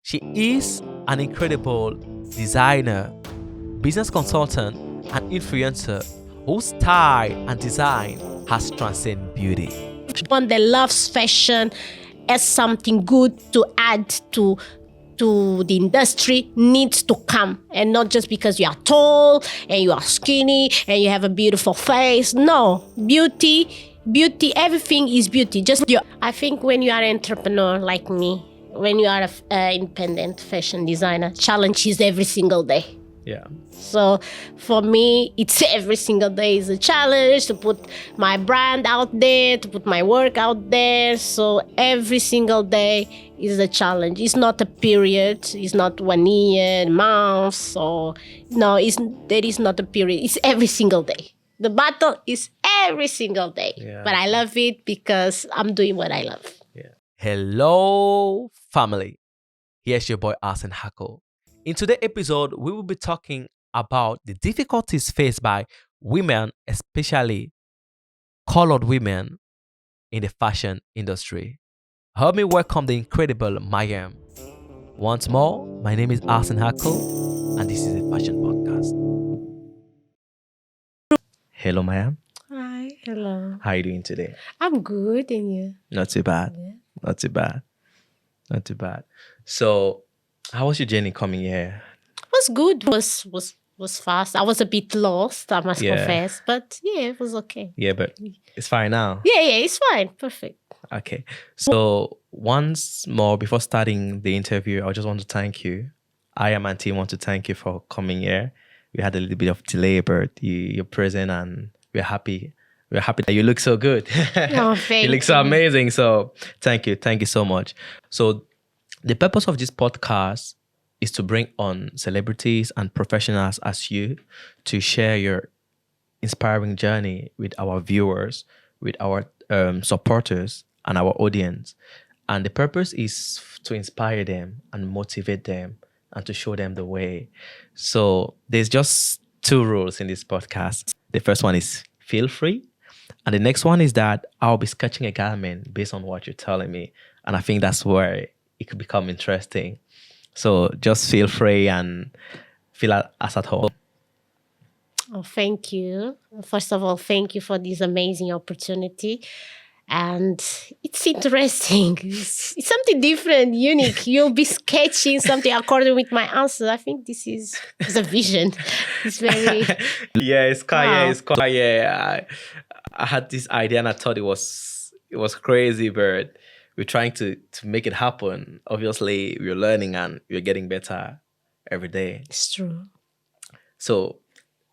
She is an incredible designer, business consultant, and influencer whose style and design has transcended beauty. One that loves fashion as something good to add to the industry needs to come, and not just because you are tall and you are skinny and you have a beautiful face. No, beauty, everything is beauty. I think when you are an entrepreneur like me, when you are an independent fashion designer, challenge is every single day. Yeah. So for me, it's every single day is a challenge to put my brand out there, to put my work out there. So every single day is a challenge. It's not a period. It's not 1 year, months, or no. There is not a period. It's every single day. The battle is every single day. Yeah. But I love it because I'm doing what I love. Yeah. Hello, family. Here's your boy Arsene Hako. In today's episode, we will be talking about the difficulties faced by women, especially colored women, in the fashion industry. Help me welcome the incredible Myam. Once more, my name is Arsene Hako, and this is a fashion podcast. Hello, Myam. Hi, hello. How are you doing today? I'm good, and you? Not too bad. Yeah. Not too bad. Not too bad. So, how was your journey coming here? It was good. Was fast. I was a bit lost, I must confess, but yeah, it was okay. Yeah, but it's fine now. Yeah, it's fine. Perfect. Okay. So once more, before starting the interview, I just want to thank you. I and my team want to thank you for coming here. We had a little bit of delay, but you're present and we're happy. We're happy that you look so good. Oh, thank You look so amazing. So thank you. Thank you so much. So the purpose of this podcast is to bring on celebrities and professionals as you to share your inspiring journey with our viewers, with our supporters and our audience. And the purpose is to inspire them and motivate them and to show them the way. So there's just 2 rules in this podcast. The first one is feel free. And the next one is that I'll be sketching a garment based on what you're telling me. And I think that's where it could become interesting. So just feel free and feel as at home. Oh, thank you. First of all, thank you for this amazing opportunity. And it's interesting. It's something different, unique. You'll be sketching something according with my answers. I think this is a vision. It's very... Yeah, it's quite, Wow. yeah, it's quite, yeah. I had this idea and I thought it was crazy, but we're trying to make it happen. Obviously, we're learning and we're getting better every day. It's true. So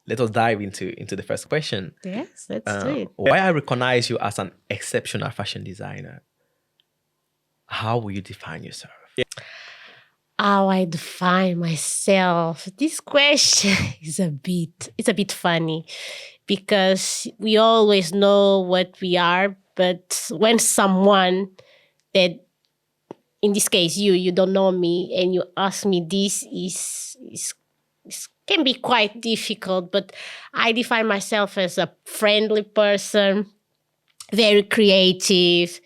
let us dive into the first question. Yes, let's do it. Why I recognize you as an exceptional fashion designer? How will you define yourself? How I define myself. This question is a bit funny because we always know what we are, but when someone that, in this case you don't know me, and you ask me this is can be quite difficult. But I define myself as a friendly person, very creative.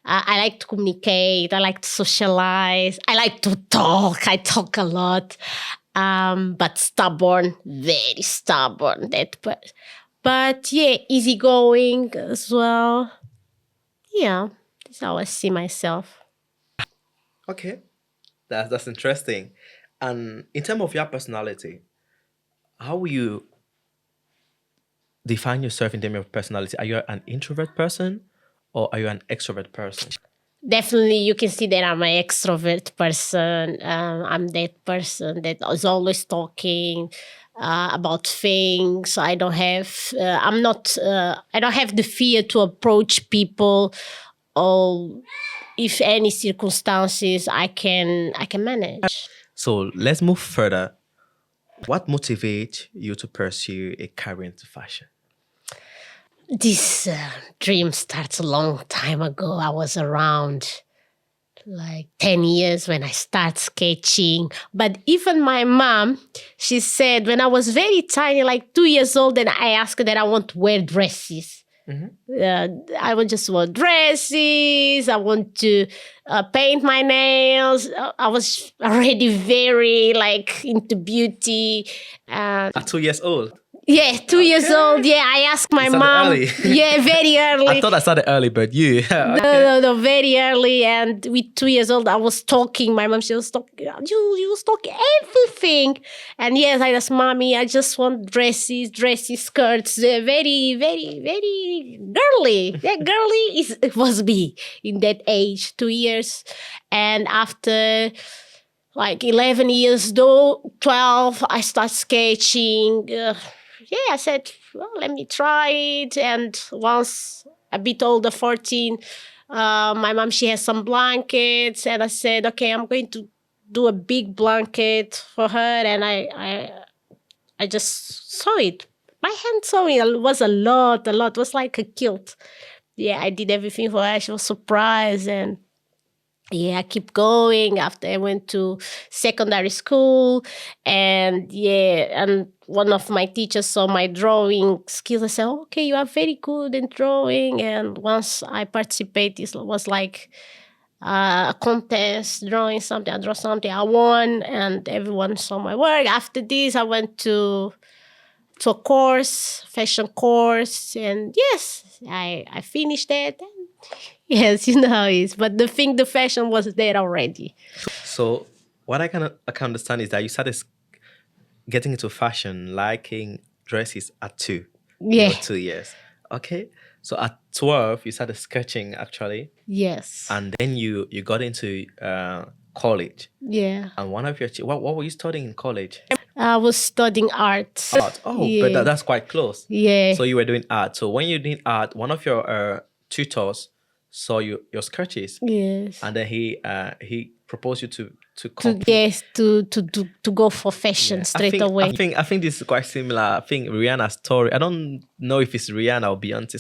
I like to communicate. I like to socialize. I like to talk. I talk a lot. But stubborn, very stubborn. But yeah, easygoing as well. Yeah, that's how I see myself. Okay, that's interesting. And in terms of your personality, how will you define yourself in terms of personality? Are you an introvert person or are you an extrovert person? Definitely, you can see that I'm an extrovert person. I'm that person that is always talking about things. I don't have. I don't have the fear to approach people, or if any circumstances, I can manage. So let's move further. What motivates you to pursue a career into fashion? This dream starts a long time ago. I was around like 10 years when I start sketching. But even my mom, she said when I was very tiny, like 2 years old, and I asked her that I want to wear dresses. I would just want dresses. I want to paint my nails. I was already very like into beauty. At 2 years old. Yeah, 2 years old. Yeah, I asked my You started mom. early. Yeah, very early. I thought I started early, but you. No, very early. And with 2 years old, I was stalking my mom. She was stalking. You stalk everything. And yes, I asked mommy, I just want dresses, skirts. Very, very, very girly. Yeah, girly it was me in that age, 2 years. And after like 11 years, though, 12, I start sketching. I said, well, let me try it. And once a bit older, 14, my mom, she has some blankets. And I said, okay, I'm going to do a big blanket for her. And I just saw it. My hand saw it. It was a lot. It was like a quilt. Yeah, I did everything for her. She was surprised. And I keep going. After I went to secondary school, and one of my teachers saw my drawing skills. I said, okay, you are very good in drawing. And once I participated, it was like a contest, drawing something. I draw something, I won, and everyone saw my work. After this, I went to a course, fashion course, and yes, I finished it. Yes, you know how it is. But the fashion was there already. So what I can understand is that you started getting into fashion, liking dresses at 2. Yeah. 2 years. Okay. So at 12, you started sketching actually. Yes. And then you got into college. Yeah. And one of your what were you studying in college? I was studying art. Art. Oh, Yeah. but that's quite close. Yeah. So you were doing art. So when you did art, one of your tutors saw your sketches. Yes. And then he proposed you to yes, to go for fashion straight away. I think this is quite similar. I think Rihanna's story. I don't know if it's Rihanna or Beyonce.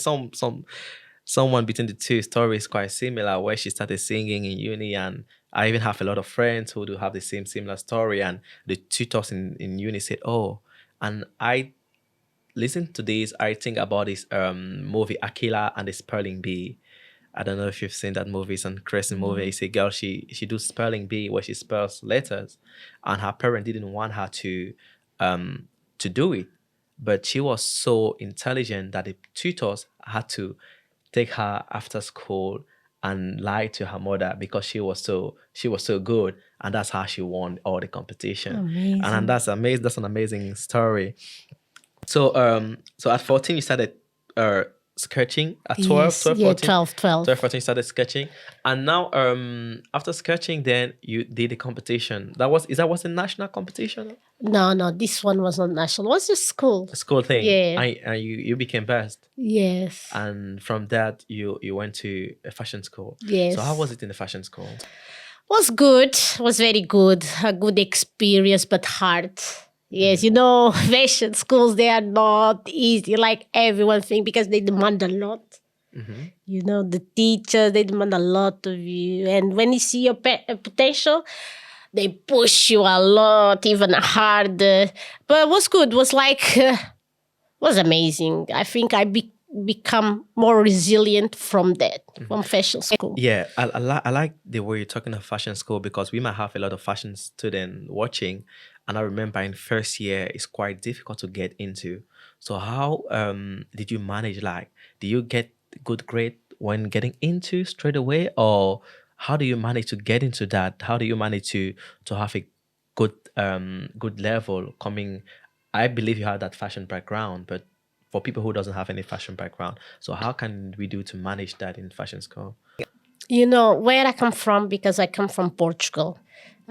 Someone between the two stories quite similar, where she started singing in uni, and I even have a lot of friends who do have the similar story. And the tutors in uni said, "Oh," and I listen to this. I think about this movie Aquila and the Spelling Bee. I don't know if you've seen that movie. It's an crazy movie. It's a girl, she does spelling bee where she spells letters, and her parent didn't want her to do it. But she was so intelligent that the tutors had to take her after school and lie to her mother because she was so good, and that's how she won all the competition. Amazing. And that's amazing. That's an amazing story. So at 14 you started sketching. At 12, Yes. 12, Yeah, 14? 12. 12, 14 you started sketching. And now after sketching, then you did a competition. Was a national competition? No, this one was not national. It was just school. A school thing. Yeah. And you became best. Yes. And from that you went to a fashion school. Yes. So how was it in the fashion school? Was good. Was very good. A good experience, but hard. Yes, you know, fashion schools, they are not easy like everyone thinks, because they demand a lot. You know, the teachers, they demand a lot of you. And when you see your potential, they push you a lot, even harder. But it was good. It was like, was amazing. I think I become more resilient from that, from fashion school. Yeah, I like the way you're talking of fashion school, because we might have a lot of fashion students watching. And I remember in first year, it's quite difficult to get into. So how did you manage? Like, do you get good grade when getting into straight away? Or how do you manage to get into that? How do you manage to have a good level coming? I believe you have that fashion background, but for people who doesn't have any fashion background, so how can we do to manage that in fashion school? You know, where I come from, because I come from Portugal,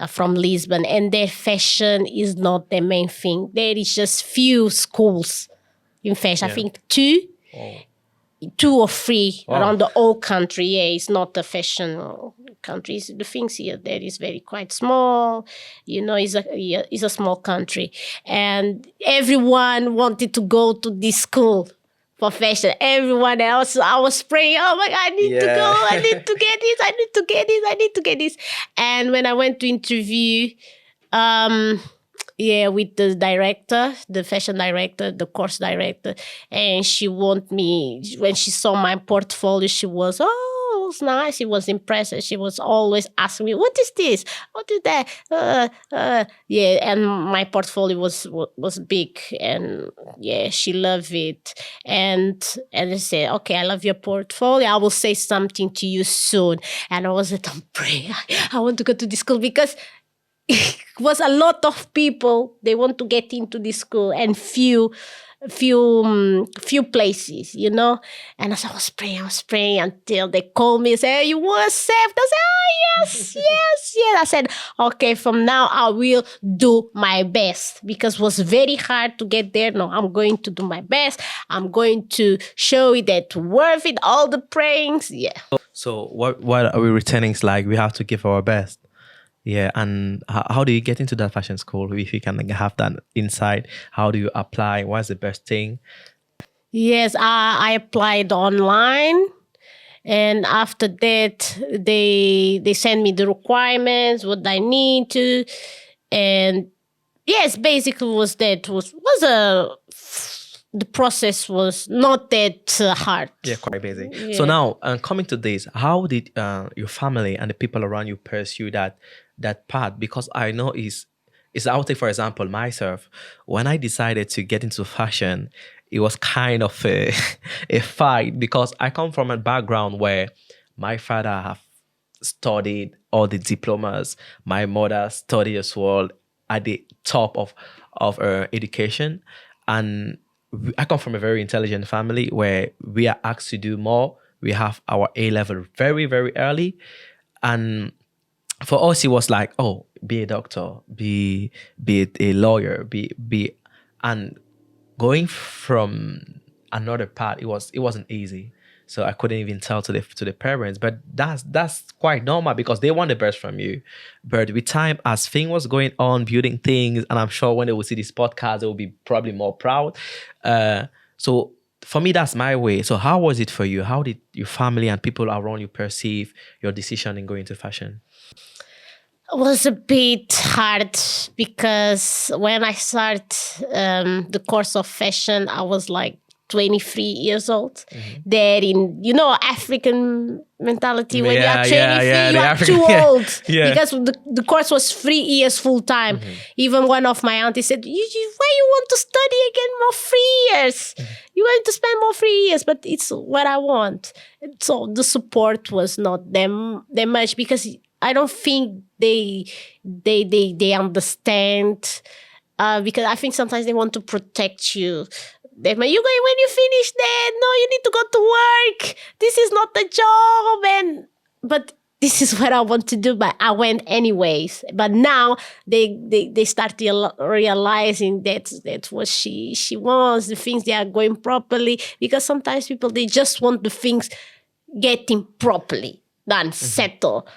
from Lisbon, and their fashion is not the main thing. There is just few schools in fashion. Yeah. I think two or three around the whole country. Yeah, it's not a fashion country. The things here there is very quite small. You know, it's a small country, and everyone wanted to go to this school for fashion. Everyone else, I was praying, oh my God, I need to go. I need to get this. I need to get this. And when I went to interview, yeah, with the director, the fashion director, the course director, and she want me. When she saw my portfolio, she was, oh, it was nice. She was impressed. She was always asking me, "What is this? What is that?" Yeah, and my portfolio was big, and yeah, she loved it. And I said, "Okay, I love your portfolio. I will say something to you soon." And I was like, "I'm praying. I want to go to this school because." Was a lot of people they want to get into this school and few places, and as I was praying until they called me and said, "You were saved." I said, "Oh, yes, yes." I said, "Okay, from now I will do my best," because it was very hard to get there. No, I'm going to do my best. I'm going to show it that worth it, all the prayings. Yeah. So what are we returning is like we have to give our best. Yeah, and how do you get into that fashion school? If you can like, have that insight, how do you apply? What's the best thing? Yes, I applied online, and after that, they send me the requirements, what I need to, and yes, basically was that was a the process was not that hard. Yeah, quite basic. Yeah. So now, coming to this, how did your family and the people around you pursue that path? Because I know is I'll take for example myself. When I decided to get into fashion, it was kind of a a fight because I come from a background where my father have studied all the diplomas. My mother studied as well at the top of her education, and I come from a very intelligent family where we are asked to do more. We have our A level very very early, and for us it was like, oh, be a doctor, be a lawyer, be and going from another part, it wasn't easy. So I couldn't even tell to the parents, but that's quite normal because they want the best from you. But with time, as thing was going on, building things, and I'm sure when they will see this podcast, they will be probably more proud. So for me, that's my way. So how was it for you? How did your family and people around you perceive your decision in going to fashion? Was a bit hard because when I started the course of fashion, I was like 23 years old. There in, African mentality, when you are 23, you are too old. Yeah. Because the course was 3 years full time. Even one of my aunties said, why you want to study again more 3 years? You want to spend more 3 years, but it's what I want. So the support was not them much because I don't think they understand, because I think sometimes they want to protect you. They when you finish that, no, you need to go to work. This is not the job, but this is what I want to do. But I went anyways. But now they start realizing that's what she wants. The things they are going properly, because sometimes people they just want the things getting properly done, settle.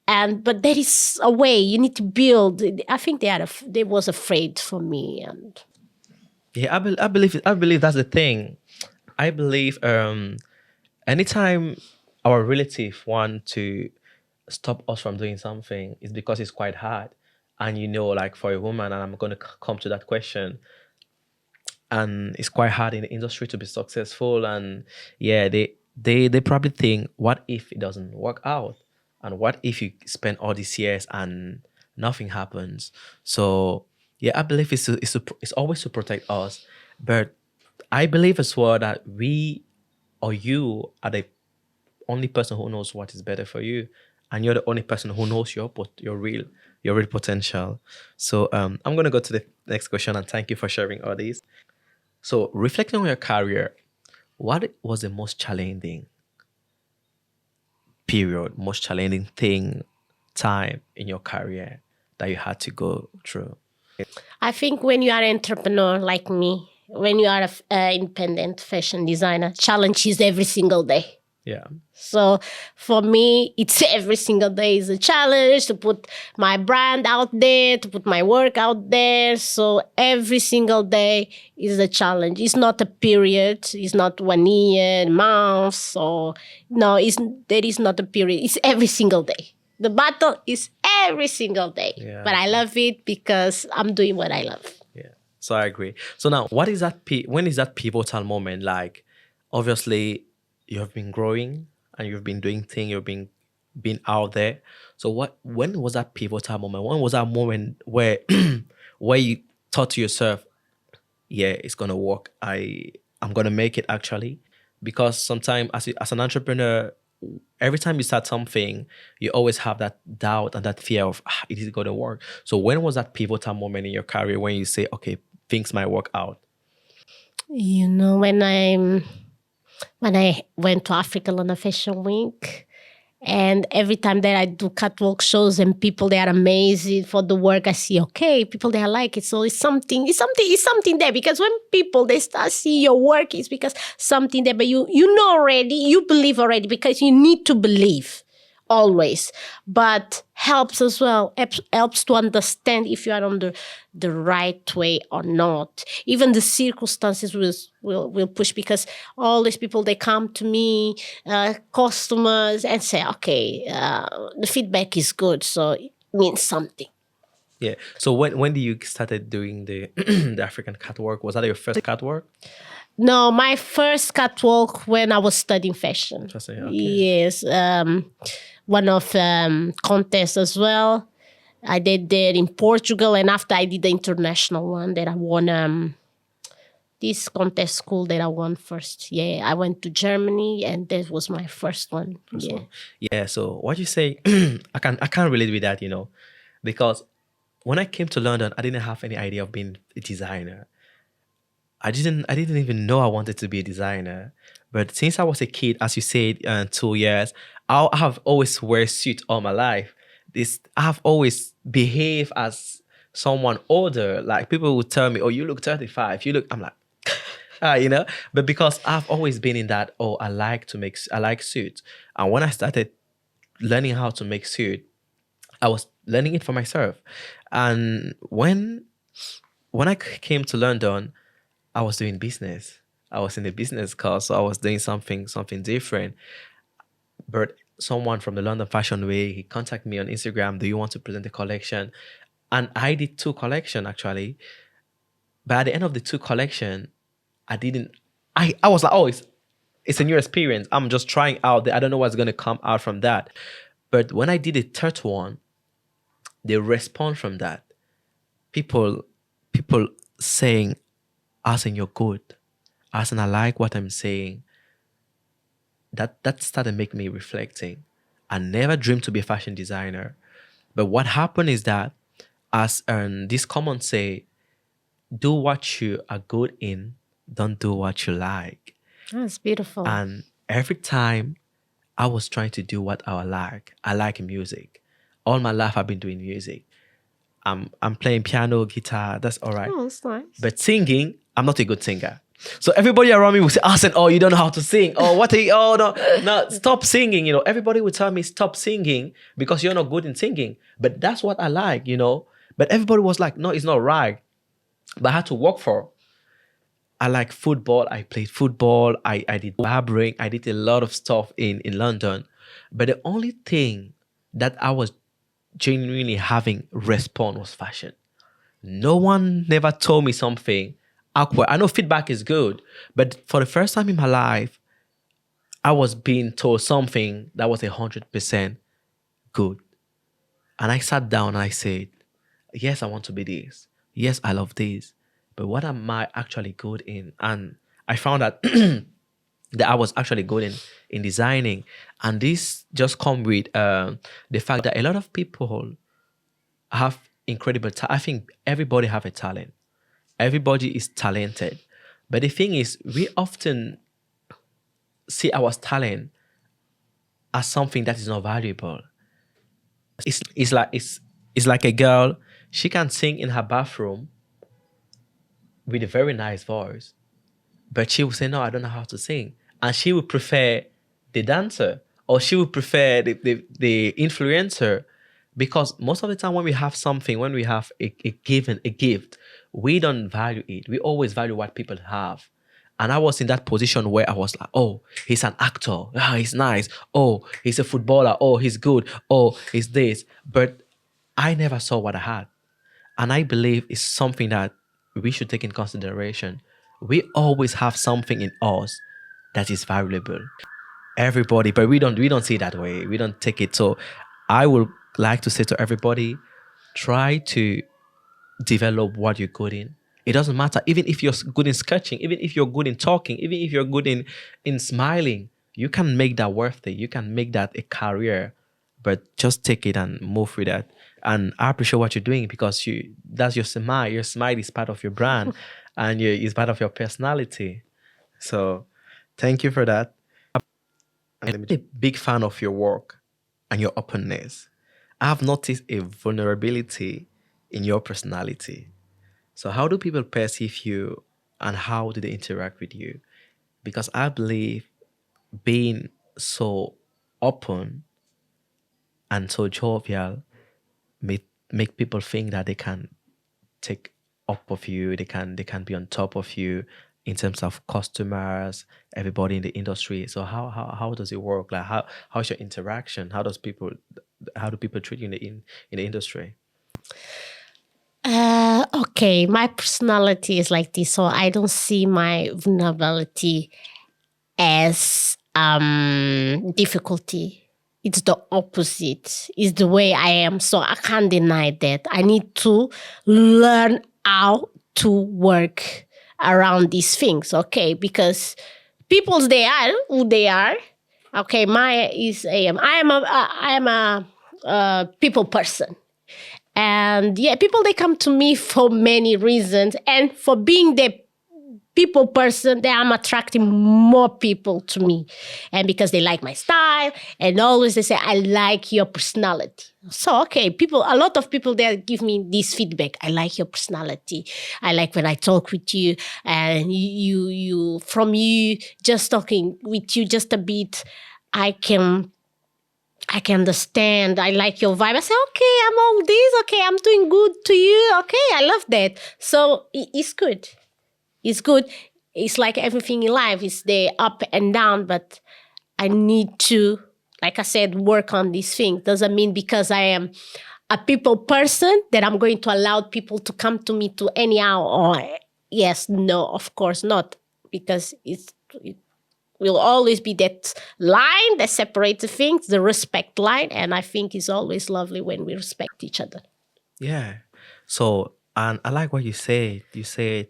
But there is a way you need to build. I think they was afraid for me. And yeah, I believe that's the thing. I believe anytime our relative want to stop us from doing something, it's because it's quite hard. And like for a woman, and I'm going to come to that question, and it's quite hard in the industry to be successful. And yeah, they probably think, what if it doesn't work out? And what if you spend all these years and nothing happens? So yeah, I believe it's always to protect us. But I believe as well that we or you are the only person who knows what is better for you, and you're the only person who knows your real potential. So I'm gonna go to the next question, and thank you for sharing all these. So reflecting on your career, what was the most challenging period, most challenging time in your career that you had to go through? I think when you are an entrepreneur like me, when you are an independent fashion designer, challenges every single day. Yeah. So for me, it's every single day is a challenge to put my brand out there, to put my work out there. So every single day is a challenge. It's not a period. It's not 1 year, months, or no. There is not a period. It's every single day. The battle is every single day. Yeah. But I love it because I'm doing what I love. Yeah. So I agree. So now, what is that? When is that pivotal moment? Like, obviously, you have been growing and you've been doing things. You've been out there. So when was that pivotal moment? When was that moment where where you thought to yourself, yeah, it's gonna work. I'm gonna make it actually, because sometimes as an entrepreneur, every time you start something, you always have that doubt and that fear of it is gonna work. So when was that pivotal moment in your career when you say, okay, things might work out? You know, when I went to Africa London Fashion Week, and every time that I do catwalk shows and people they are amazed for the work, I see okay, people they are like it. So it's something there, because when people they start seeing your work, it's because something there, but you know already, you believe already, because you need to believe always. But helps as well, helps to understand if you are on the right way or not. Even the circumstances will push, because all these people they come to me, customers, and say, okay, the feedback is good, so it means something. Yeah. So when did you started doing the the African catwalk? Was that your first catwalk? No, my first catwalk when I was studying fashion. Interesting, okay. Yes, one of contests as well. I did that in Portugal, and after I did the international one that I won, this contest school that I won first. Yeah, I went to Germany, and that was my first one. Yeah. Yeah. So what you say, I can't relate with that, because when I came to London, I didn't have any idea of being a designer. I didn't even know I wanted to be a designer. But since I was a kid, as you said, 2 years, I have always wear suit all my life. I have always behaved as someone older. Like people would tell me, "Oh, you look 35. You look." I'm like, But because I've always been in that, oh, I like suits. And when I started learning how to make suit, I was learning it for myself. And when I came to London, I was doing business. I was in the business course, so I was doing something different. But someone from the London Fashion Week, he contacted me on Instagram. Do you want to present a collection? And I did 2 collections actually. But at the end of the 2 collection, I didn't. I was like, oh, it's a new experience. I'm just trying out. I don't know what's gonna come out from that. But when I did the third one, the response from that, people saying, Arsene, you're good. Arsene, I like what I'm saying. That started making me reflecting. I never dreamed to be a fashion designer. But what happened is that, as this common say, do what you are good in, don't do what you like. That's beautiful. And every time I was trying to do what I like music. All my life I've been doing music. I'm playing piano, guitar, that's all right. Oh, that's nice. But singing, I'm not a good singer. So everybody around me will say, Arsene, oh, you don't know how to sing. Oh, no, stop singing. Everybody would tell me, stop singing because you're not good in singing. But that's what I like, But everybody was like, no, it's not right. But I had to work for it. I like football. I played football. I did barbering. I did a lot of stuff in London. But the only thing that I was genuinely having response was fashion. No one never told me something awkward. I know feedback is good, but for the first time in my life, I was being told something that was 100% good. And I sat down and I said, yes, I want to be this. Yes, I love this. But what am I actually good in? And I found that that I was actually good in designing. And this just come with the fact that a lot of people have incredible talent. I think everybody have a talent. Everybody is talented. But the thing is, we often see our talent as something that is not valuable. It's like a girl, she can sing in her bathroom with a very nice voice, but she will say, no, I don't know how to sing. And she would prefer the dancer, or she would prefer the influencer, because most of the time when we have something, when we have a gift, we don't value it. We always value what people have. And I was in that position where I was like, oh, he's an actor. Oh, he's nice. Oh, he's a footballer. Oh, he's good. Oh, he's this. But I never saw what I had. And I believe it's something that we should take in consideration. We always have something in us that is valuable. Everybody, but we don't see it that way. We don't take it. So I would like to say to everybody, try to develop what you're good in. It doesn't matter. Even if you're good in sketching, even if you're good in talking, even if you're good in smiling, you can make that worth it. You can make that a career. But just take it and move with that. And I appreciate what you're doing because that's your smile. Your smile is part of your brand and it's part of your personality. So thank you for that. I'm a big fan of your work and your openness. I have noticed a vulnerability in your personality. So, how do people perceive you and how do they interact with you? Because I believe being so open and so jovial make people think that they can take up of you, they can be on top of you in terms of customers, everybody in the industry. So how does it work? Like how's your interaction? How do people treat you in the industry? Okay, my personality is like this, so I don't see my vulnerability as difficulty. It's the opposite. It's the way I am. So I can't deny that. I need to learn how to work around these things, okay? Because people's they are who they are. Okay, Maya is I am a people person. And yeah, people they come to me for many reasons. And for being the people person, that I'm attracting more people to me. And because they like my style, and always they say, I like your personality. So, okay, a lot of people there give me this feedback. I like your personality. I like when I talk with you, and from you, just talking with you just a bit, I can understand. I like your vibe. I say, okay, I'm all this. Okay, I'm doing good to you. Okay, I love that. So it's good. It's good. It's like everything in life. It's the up and down, but I need to, like I said, work on these things. Doesn't mean because I am a people person that I'm going to allow people to come to me to anyhow. Or yes, no, of course not, because it will always be that line that separates the things, the respect line, and I think it's always lovely when we respect each other. Yeah. So, and I like what you said. You said,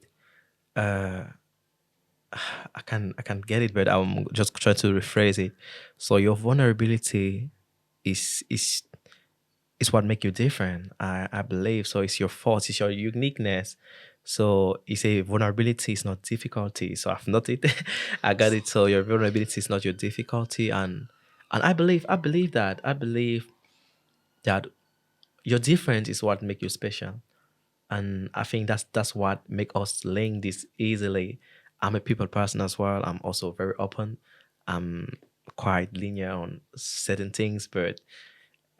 uh, I can get it, but I'm just trying to rephrase it. So your vulnerability is is what make you different. I believe so. It's your force. It's your uniqueness. So you say vulnerability is not difficulty. So I've noted, I got it. So your vulnerability is not your difficulty, and I believe that your difference is what make you special. And I think that's what make us link this easily. I'm a people person as well. I'm also very open. I'm quite linear on certain things, but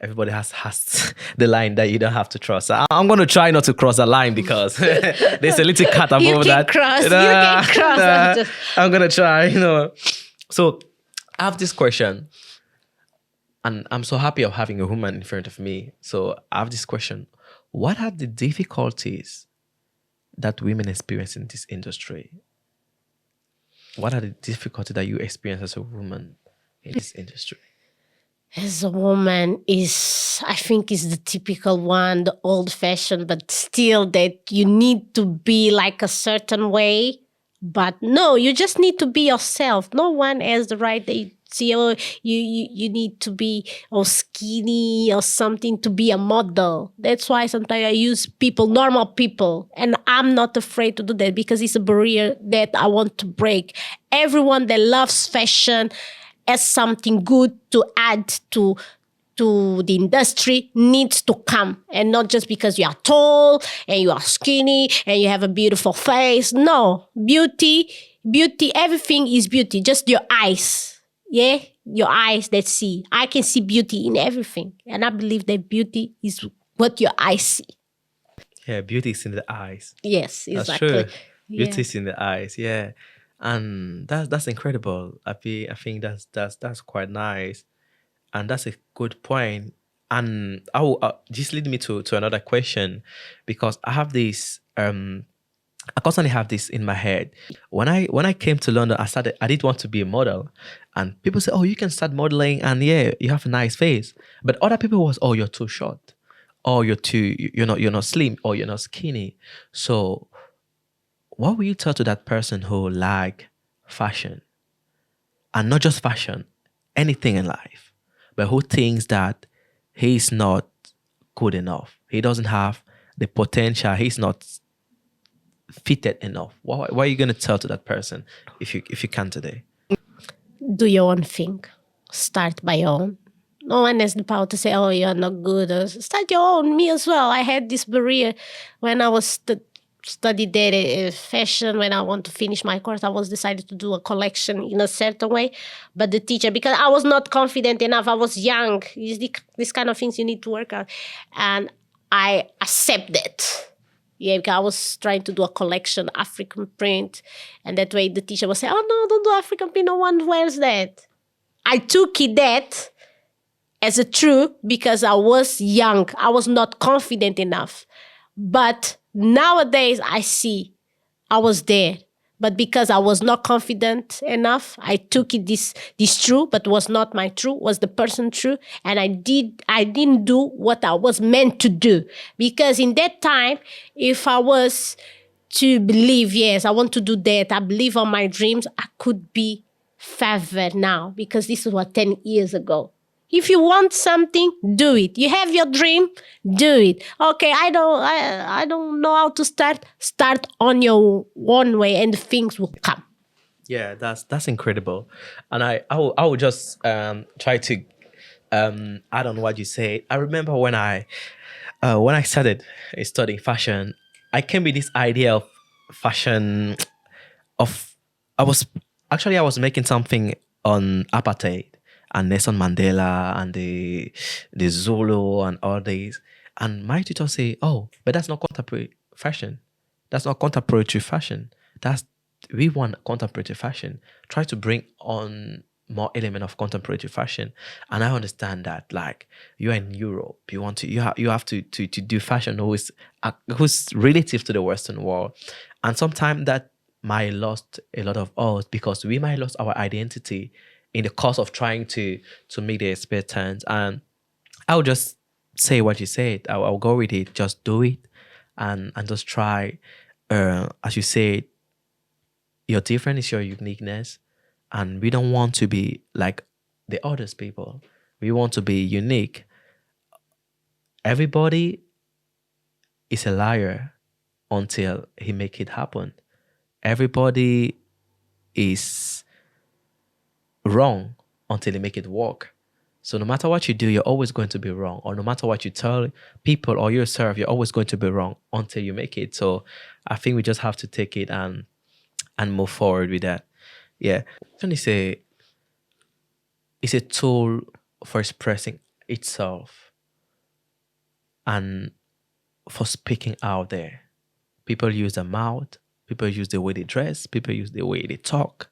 everybody has the line that you don't have to cross. I'm gonna try not to cross the line because there's a little cat You above can that. cross. You can cross. I'm gonna try. So I have this question, and I'm so happy of having a woman in front of me. So I have this question: what are the difficulties that women experience in this industry? What are the difficulties that you experience as a woman in this industry? As a woman I think is the typical one, the old fashioned, but still that you need to be like a certain way. But no, you just need to be yourself. No one has the right. They see, oh, you need to be or skinny or something to be a model. That's why sometimes I use people, normal people, and I'm not afraid to do that because it's a barrier that I want to break. Everyone that loves fashion as something good to add to the industry needs to come, and not just because you are tall and you are skinny and you have a beautiful face. No, beauty, everything is beauty. Just your eyes, yeah, your eyes that see. I can see beauty in everything, and I believe that beauty is what your eyes see. Yeah, beauty is in the eyes. Yes, That's exactly. true. Yeah. Beauty is in the eyes. Yeah, and that's incredible. I think that's quite nice, and that's a good point. And I will just lead me to another question, because I have this I constantly have this in my head. When I came to London, I did want to be a model. And people say, oh, you can start modeling and yeah, you have a nice face. But other people was, oh, you're too short. Or you're not slim, or you're not skinny. So what will you tell to that person who like fashion, and not just fashion, anything in life, but who thinks that he's not good enough? He doesn't have the potential. He's not fitted enough. What are you going to tell to that person, if you can today? Do your own thing. Start by your own. No one has the power to say, "Oh, you're not good." Or start your own. Me as well. I had this barrier when I was studied there fashion. When I want to finish my course, I was decided to do a collection in a certain way. But the teacher, because I was not confident enough, I was young. These kind of things you need to work out, and I accept that. Yeah, because I was trying to do a collection, African print. And that way the teacher was saying, oh, no, don't do African print. No one wears that. I took it that as a truth because I was young. I was not confident enough. But nowadays I see I was there. But because I was not confident enough, I took it this true, but was not my true, was the person true. And I didn't do what I was meant to do. Because in that time, if I was to believe, yes, I want to do that, I believe on my dreams, I could be further now. Because this was 10 years ago. If you want something, do it. You have your dream, do it. Okay, I don't know how to start. Start on your own way and things will come. Yeah, that's incredible. And I will just try to add on what you said. I remember when I started studying fashion, I came with this idea of fashion of I was I was making something on apartheid and Nelson Mandela and the Zulu and all these. And my tutor say, oh, but that's not contemporary fashion. That's not contemporary fashion. That's We want contemporary fashion. Try to bring on more element of contemporary fashion. And I understand that, like, you're in Europe, you have to do fashion who's relative to the Western world. And sometimes that might lost a lot of us, because we might lost our identity in the course of trying to meet the expectations. And I'll just say what you said. I'll go with it. Just do it, and just try. As you said, your difference is your uniqueness, and we don't want to be like the others people. We want to be unique. Everybody is a liar until he make it happen. Everybody is wrong until they make it work. So no matter what you do, you're always going to be wrong. Or no matter what you tell people or yourself, you're always going to be wrong until you make it. So I think we just have to take it and move forward with that. Yeah. Fashion is a tool for expressing itself and for speaking out there. People use their mouth, people use the way they dress, people use the way they talk.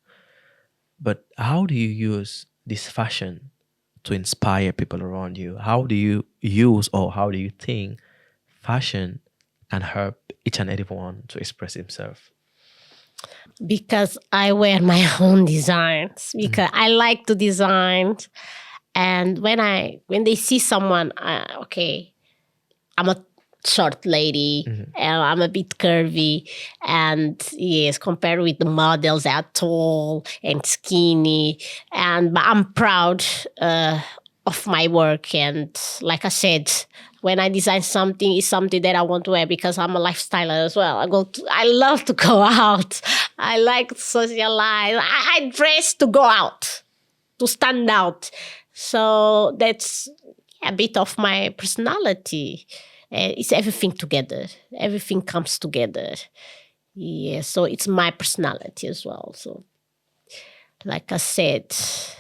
But how do you use this fashion to inspire people around you? How do you use, or how do you think fashion can help each and everyone to express himself? Because I wear my own designs. Because I like to design. And when they see someone, okay, I'm a short lady, and I'm a bit curvy, and yes, compared with the models that are tall and skinny, but I'm proud of my work. And like I said, when I design something, it's something that I want to wear because I'm a lifestyler as well. I love to go out. I like to socialize. I dress to go out, to stand out. So that's a bit of my personality. It's everything together. Everything comes together. Yeah, so it's my personality as well. So, like I said,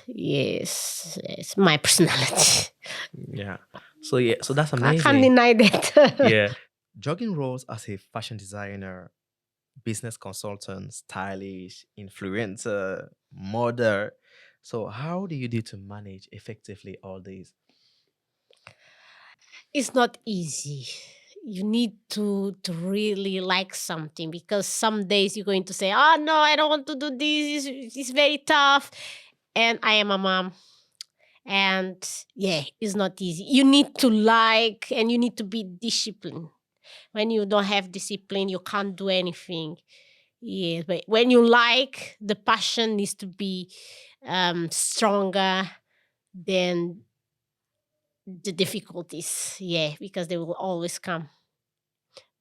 yes, it's my personality. Yeah. So yeah, so that's I can't amazing. deny that. Yeah. Jogging roles as a fashion designer, business consultant, stylish, influencer, model. So how do you do to manage effectively all these? It's not easy. You need to really like something, because some days you're going to say, "Oh no, I don't want to do this. It's very tough." And I am a mom, and yeah, it's not easy. You need to like, and you need to be disciplined. When you don't have discipline, you can't do anything. Yeah, but when you like, the passion needs to be stronger than the difficulties. Yeah, because they will always come.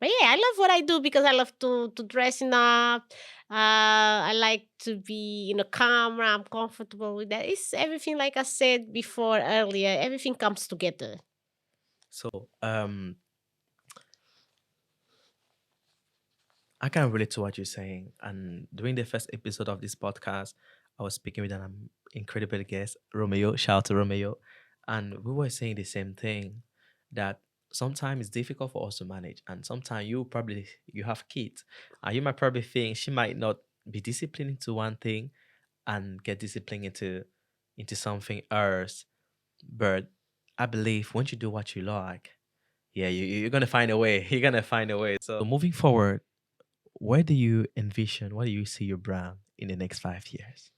But yeah, I love what I do because I love to dressing up. I like to be in a camera. I'm comfortable with that. It's everything, like I said before earlier. Everything comes together. So I can relate to what you're saying. And during the first episode of this podcast, I was speaking with an incredible guest, Romeo. Shout out to Romeo. And we were saying the same thing, that sometimes it's difficult for us to manage. And sometimes you have kids, and you might probably think she might not be disciplined into one thing and get disciplined into something else. But I believe once you do what you like, yeah, you're gonna find a way. You're gonna find a way. So moving forward, where do you envision, where do you see your brand in the next 5 years?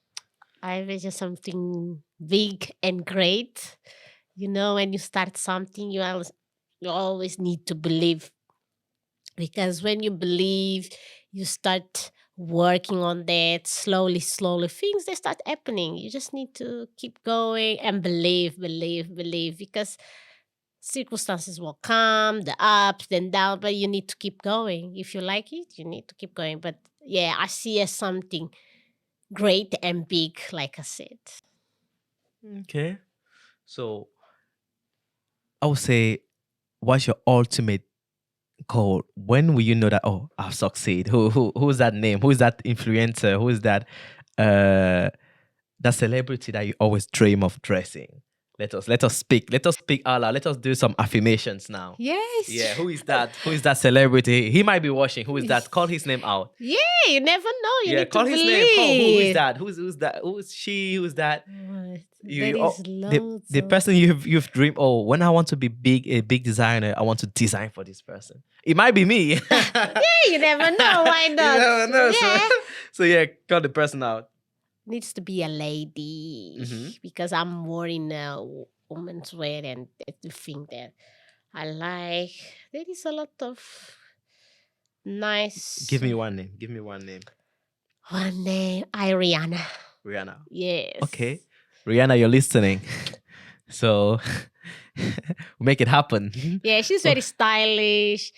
I envision something big and great. You know, when you start something, you always need to believe, because when you believe, you start working on that slowly, slowly. Things, they start happening. You just need to keep going and believe, because circumstances will come, the ups and downs, but you need to keep going. If you like it, you need to keep going. But yeah, I see as something great and big, like I said. Okay. So I would say, what's your ultimate goal? When will you know that, oh, I've succeeded? Who's that name? Who's that influencer? Who's uh that celebrity that you always dream of dressing? Let us speak. Let us speak out loud. Let us do some affirmations now. Yes. Yeah, who is that? Who is that celebrity? He might be watching. Who is that? Call his name out. Yeah, you never know. You Yeah, need to call his name. Call who is believe. that? Who's that? Who's she? Who's that? What? You There oh, is loads the of. person you've dreamed. Oh, when I want to be big, a big designer, I want to design for this person. It might be me. Yeah, you never know. Why You not? never know. So, Yeah. so yeah, call the person out. Needs to be a lady, Hmm. because I'm more in a woman's wear, and that's the thing that I like. There is a lot of nice. Give me one name. Give me one name. One name, Ariana. Rihanna. Yes. Okay, Rihanna, you're listening. So make it happen. Yeah, she's Oh, very stylish.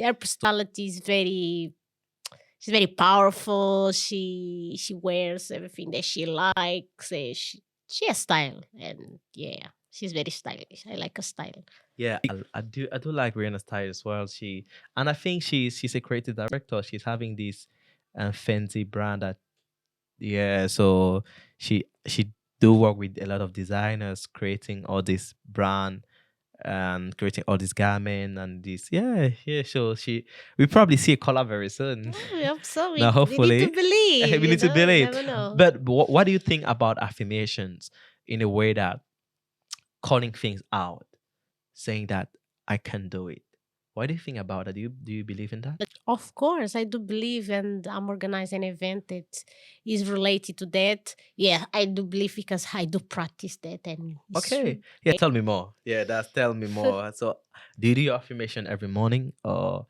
Her personality is very. She's very powerful. She wears everything that she likes. She has style, and yeah, she's very stylish. I like her style. yeah, I do like Rihanna's style as well. And I think she's a creative director. She's having this fancy brand that, yeah. So she do work with a lot of designers creating all this brand and creating all this garment and this, yeah. So we probably see a collab very soon. Oh, I hope so. Now, We need to hopefully, believe. we You need to know, you believe. never know. But what do you think about affirmations in a way that calling things out, saying that I can do it? What do you think about that? Do you believe in that? Of course, I do believe, and I'm organizing an event that is related to that. Yeah, I do believe, because I do practice that, and it's Okay. true. Yeah, tell me more. Yeah, that's tell me more. So, do you do your affirmation every morning, or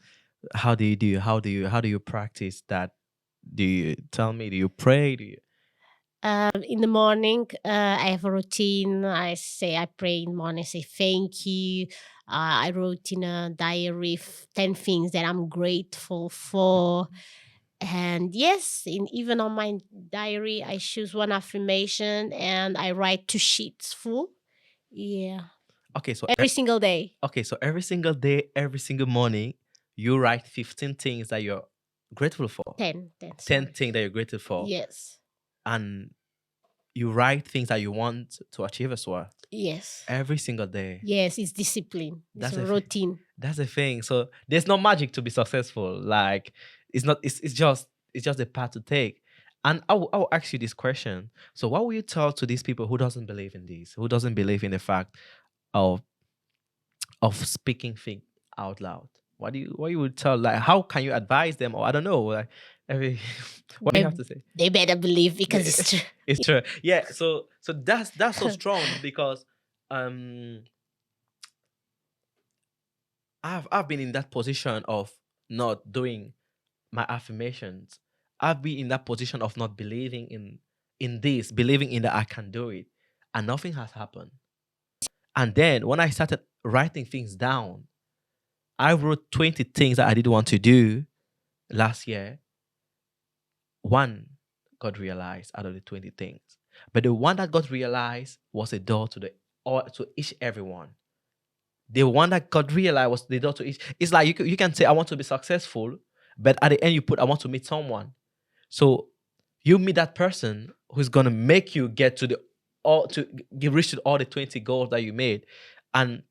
how do you do? How do you practice that? Do you tell me? Do you pray? Do you? In the morning, I have a routine. I pray in the morning, say thank you. I wrote in a diary 10 things that I'm grateful for. And yes, even on my diary, I choose one affirmation and I write 2 sheets full. Yeah. Okay, so Every single day. every single day, every single morning, you write 15 things that you're grateful for. 10, 10 sorry. things that you're grateful for, Yes. and you write things that you want to achieve as well Yes. every single day. Yes, it's discipline. It's That's a a routine. That's the thing. So there's no magic to be successful. Like, it's not. It's just a path to take. And I will ask you this question. So what will you tell to these people who doesn't believe in this, who doesn't believe in the fact of of speaking things out loud? What you would tell, like, how can you advise them, or I don't know, like every what do you have They, to say? they better believe because it's true. It's true. Yeah. So that's so strong because um I've been in that position of not doing my affirmations. I've been in that position of not believing in this, believing in that I can do it, and nothing has happened. And then when I started writing things down, I wrote 20 things that I didn't want to do last year. One got realized out of the 20 things. But the one that got realized was a door to the or to each everyone. The one that got realized was the door to each. It's like you can say I want to be successful, but at the end you put I want to meet someone. So you meet that person who's gonna make you get to the all to reach to all the 20 goals that you made. And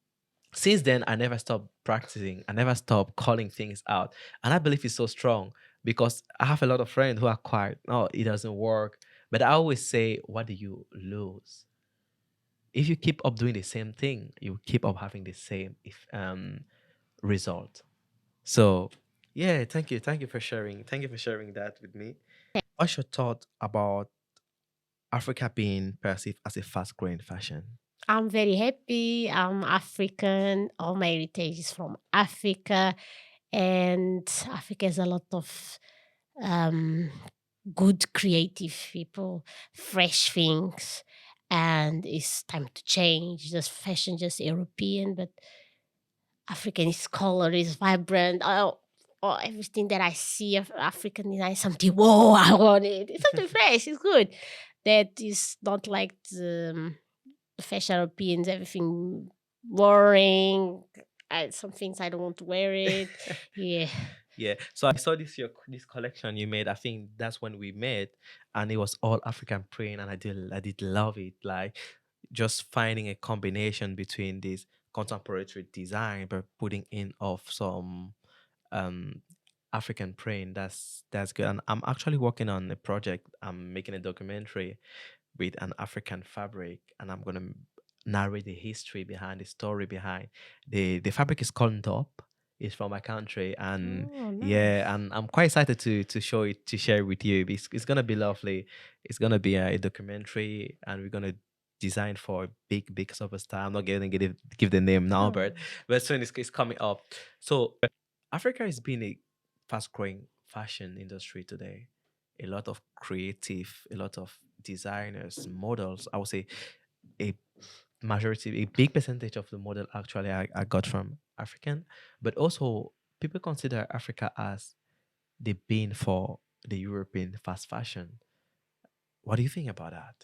since then, I never stopped practicing. I never stopped calling things out. And I believe it's so strong because I have a lot of friends who are quiet. No, it doesn't work. But I always say, what do you lose? If you keep up doing the same thing, you keep up having the same result. So, yeah, thank you. Thank you for sharing. Thank you for sharing that with me. What's your thought about Africa being perceived as a fast growing fashion? I'm very happy. I'm African. All my heritage is from Africa. And Africa has a lot of um, good creative people, fresh things. And it's time to change. Just fashion, just European, but African is color, is vibrant. Oh, everything that I see of African design, something, whoa, I want it. It's something fresh, it's good. That is not like the fashion Europeans, everything boring. Some things I don't want to wear it. Yeah. Yeah. So I saw this collection you made. I think that's when we met, and it was all African print, and I did love it. Like just finding a combination between this contemporary design but putting in of some um African print. That's good. And I'm actually working on a project. I'm making a documentary with an African fabric, and I'm gonna narrate the history behind the story behind the fabric is called top. It's from my country, and Oh, yeah, nice. and I'm quite excited to show it to share it with you. It's gonna be lovely. It's gonna be a documentary, and we're gonna design for a big superstar. I'm not gonna give the name now, Oh. but soon it's coming up. So Africa is being a fast growing fashion industry today. A lot of creative, a lot of designers, models. I would say a majority, a big percentage of the model actually I got from African, but also people consider Africa as the bin for the European fast fashion. What do you think about that?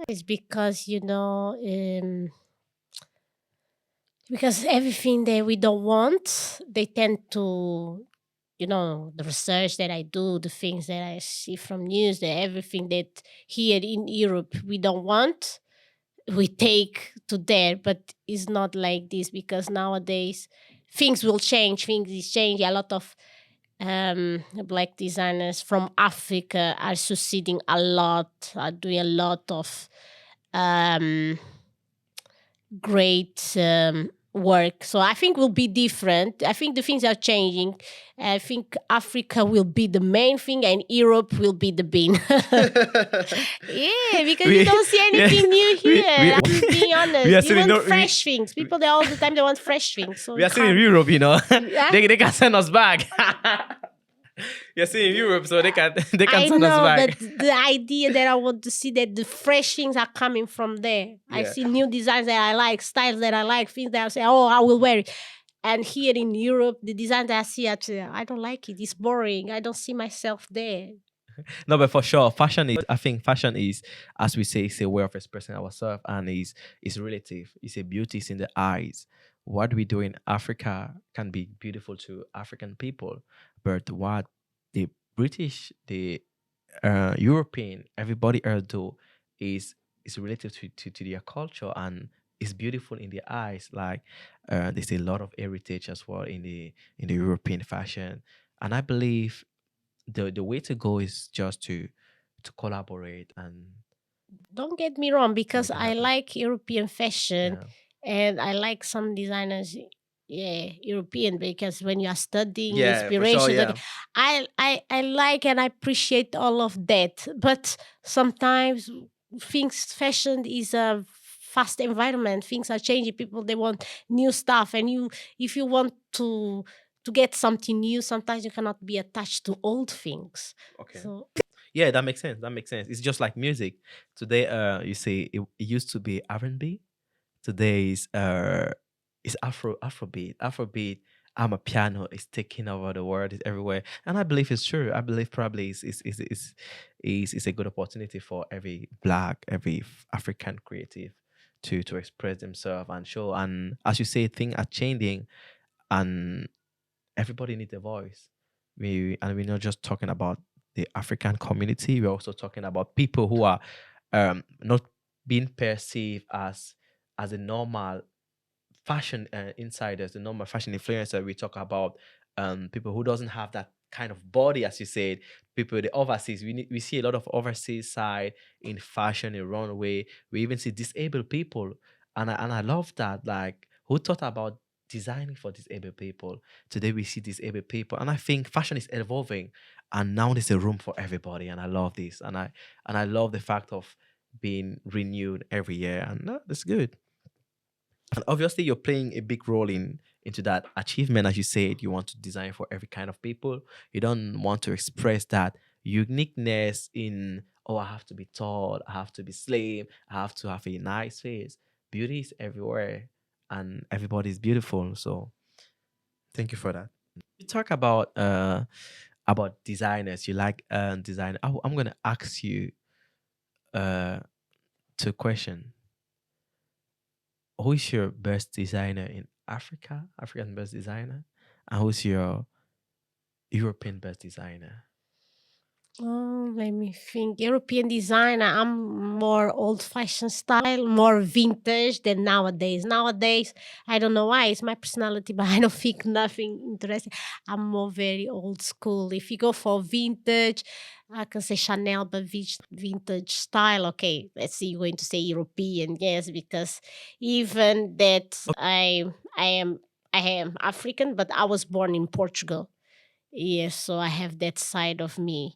It's because, because everything that we don't want, they tend to, the research that I do, the things that I see from news, that everything that here in Europe we don't want, we take to there. But it's not like this because nowadays things will change. Things is changing. A lot of black designers from Africa are succeeding a lot, are doing a lot of um, great work. So I think will be different. I think the things are changing. I think Africa will be the main thing and Europe will be the bin. Yeah, because you we, don't see yeah, anything new we, here. I'm being we are honest. You still in want no, fresh things. People, they all the time they want fresh things. So we you are still in can't. Europe, you know. Yeah, They can send us back. You're still in Europe, so they can I send us know, back. but the idea that I want to see that the fresh things are coming from there. I Yeah. see new designs that I like, styles that I like, things that I say, oh, I will wear it. And here in Europe, the design that I see, actually, I don't like it. It's boring. I don't see myself there. No, but for sure, fashion is. I think fashion is, as we say, it's a way of expressing ourselves, and is relative. It's a beauty is in the eyes. What we do in Africa can be beautiful to African people, but what the British, the European, everybody else do is related to their culture and is beautiful in their eyes. Like there's a lot of heritage as well in the European fashion, and I believe the way to go is just to collaborate and Don't get me wrong, because make it I happen. like European fashion. Yeah. And I like some designers, yeah, European, because when you are studying Yeah, for sure. inspiration, okay, Yeah. I like and I appreciate all of that. But sometimes things fashion is a fast environment. Things are changing. People they want new stuff, and you if you want to get something new, sometimes you cannot be attached to old things. Okay. So Yeah, that makes sense. That makes sense. It's just like music. Today, you say it used to be R&B. Today is Afrobeat. Afrobeat. I'm a piano is taking over the world. It's everywhere, and I believe it's true. I believe probably is a good opportunity for every black, every African creative to express themselves and show. And as you say, things are changing, and everybody needs a voice. We're not just talking about the African community. We're also talking about people who are not being perceived as a normal fashion insiders, the normal fashion influencer. We talk about people who doesn't have that kind of body, as you said. People the overseas. We see a lot of overseas side in fashion, in runway. We even see disabled people, and I love that. Like who thought about designing for disabled people? Today we see disabled people, and I think fashion is evolving, and now there's a room for everybody. And I love this, and I love the fact of being renewed every year, and that's good. And obviously you're playing a big role in into that achievement. As you said, you want to design for every kind of people. You don't want to express that uniqueness in, oh, I have to be tall, I have to be slim, I have to have a nice face. Beauty is everywhere, and everybody is beautiful. So thank you for that. You talk about designers. You like design. I'm gonna ask you uh two questions. Who is your best designer in Africa, African best designer, and who's your European best designer? let me think. European designer, I'm more old fashioned style, more vintage than nowadays. Nowadays, I don't know why, it's my personality, but I don't think nothing interesting. I'm more very old school. If you go for vintage, I can say Chanel, but vintage style. Okay, let's see, you're going to say European, yes, because even that I am I am African, but I was born in Portugal. Yes, so I have that side of me.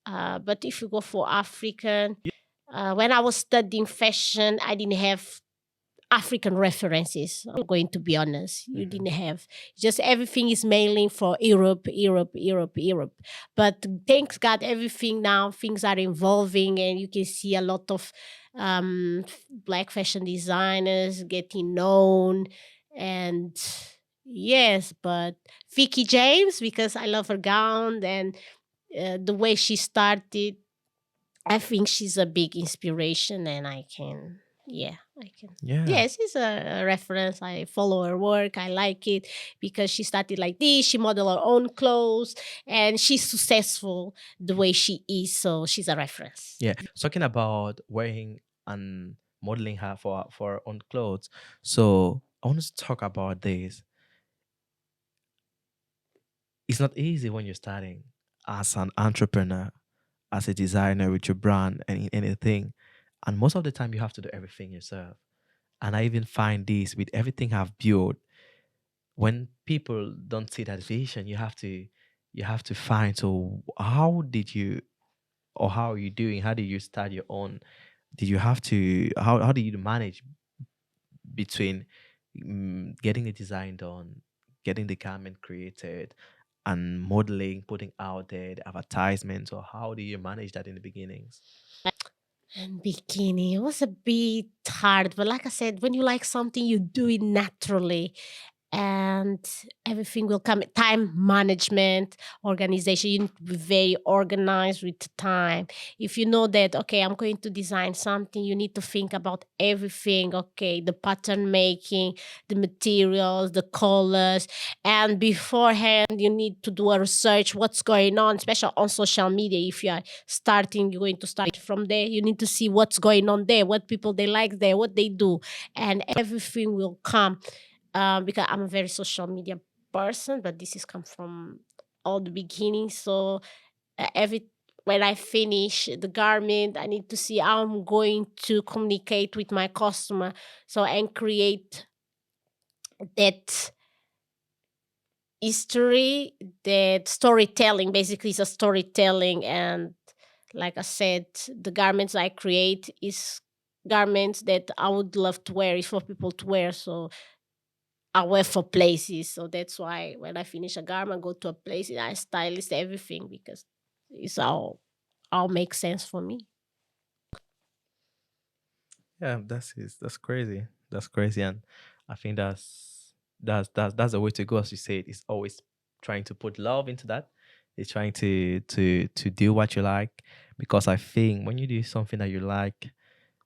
But if you go for African, when I was studying fashion, I didn't have African references. I'm going to be honest. You Hmm. didn't have just everything is mainly for Europe, Europe, Europe, Europe. But thanks God, everything now things are evolving, and you can see a lot of black fashion designers getting known. And yes, but Vicky James, because I love her gown and the way she started, I think she's a big inspiration, and I can, yeah, I can. Yeah. Yes, it's a reference. I follow her work. I like it because she started like this. She modeled her own clothes, and she's successful the way she is. So she's a reference. Yeah. Talking about wearing and modeling her for her own clothes. So I want to talk about this. It's not easy when you're starting as an entrepreneur, as a designer with your brand and in anything. And most of the time you have to do everything yourself. And I even find this with everything I've built. When people don't see that vision, you have to find, so how did you, or how are you doing, how did you start your own, did you have to, how do you manage between getting the design done, getting the garment created, and modeling, putting out there the advertisements, or how do you manage that in the beginnings? And bikini, it was a bit hard, but like I said, when you like something, you do it naturally, and everything will come. Time management, organization, you need to be very organized with the time. If you know that, okay, I'm going to design something, you need to think about everything. Okay, the pattern making, the materials, the colors, and beforehand you need to do a research what's going on, especially on social media. If you are starting, you're going to start from there, you need to see what's going on there, what people they like there, what they do, and everything will come. Because I'm a very social media person, but this is come from all the beginning. So every when I finish the garment, I need to see how I'm going to communicate with my customer. So and create that history, that storytelling. Basically, it's a storytelling. And like I said, the garments I create is garments that I would love to wear, is for people to wear. So I wear for places. So that's why when I finish a garment, go to a place, and I stylist everything because it's all makes sense for me. Yeah, that's crazy. That's crazy, and I think that's the way to go. As you said, it's always trying to put love into that. It's trying to do what you like, because I think when you do something that you like,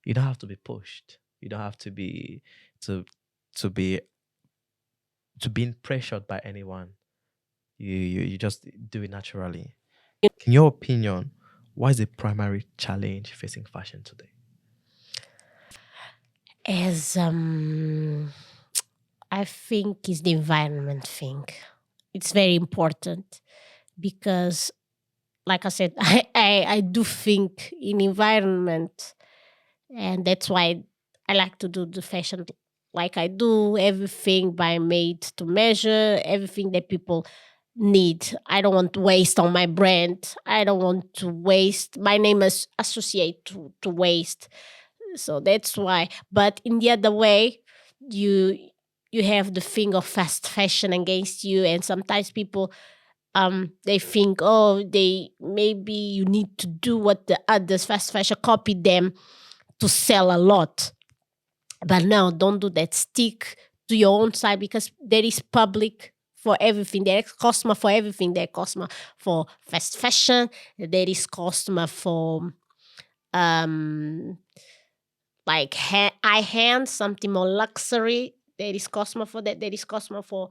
you don't have to be pushed. You don't have to be to to be to being pressured by anyone. You just do it naturally. In your opinion, what is the primary challenge facing fashion today? As I think is the environment thing. It's very important because, like I said, I do think in environment, and that's why I like to do the fashion like I do. Everything by made to measure, everything that people need. I don't want to waste on my brand. I don't want to waste. My name is associate to waste. So that's why. But in the other way, you you have the thing of fast fashion against you, and sometimes people they think, oh, they maybe you need to do what the others fast fashion copy them to sell a lot. But no, don't do that. Stick to your own side because there is public for everything. There is customer for everything. There is customer for fast fashion. There is customer for um like eye hand, something more luxury. There is customer for that. There is customer for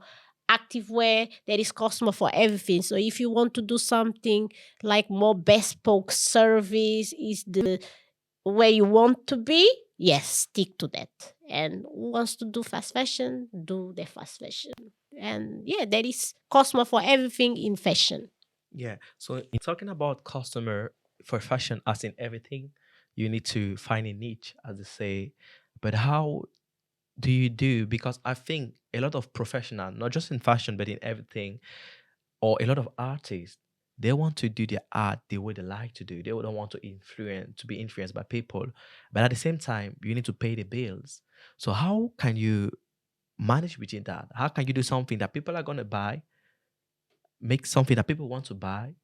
active wear. There is customer for everything. So if you want to do something like more bespoke service, is the where you want to be, yes, stick to that. And who wants to do fast fashion, do the fast fashion. And yeah, there is customer for everything in fashion. Yeah. So in talking about customer for fashion, as in everything, you need to find a niche, as they say. But how do you do? Because I think a lot of professional, not just in fashion, but in everything, or a lot of artists, they want to do their art the way they like to do. They don't want to be influenced by people. But at the same time, you need to pay the bills. So how can you manage between that? How can you do something that people are gonna buy, make something that people want to buy,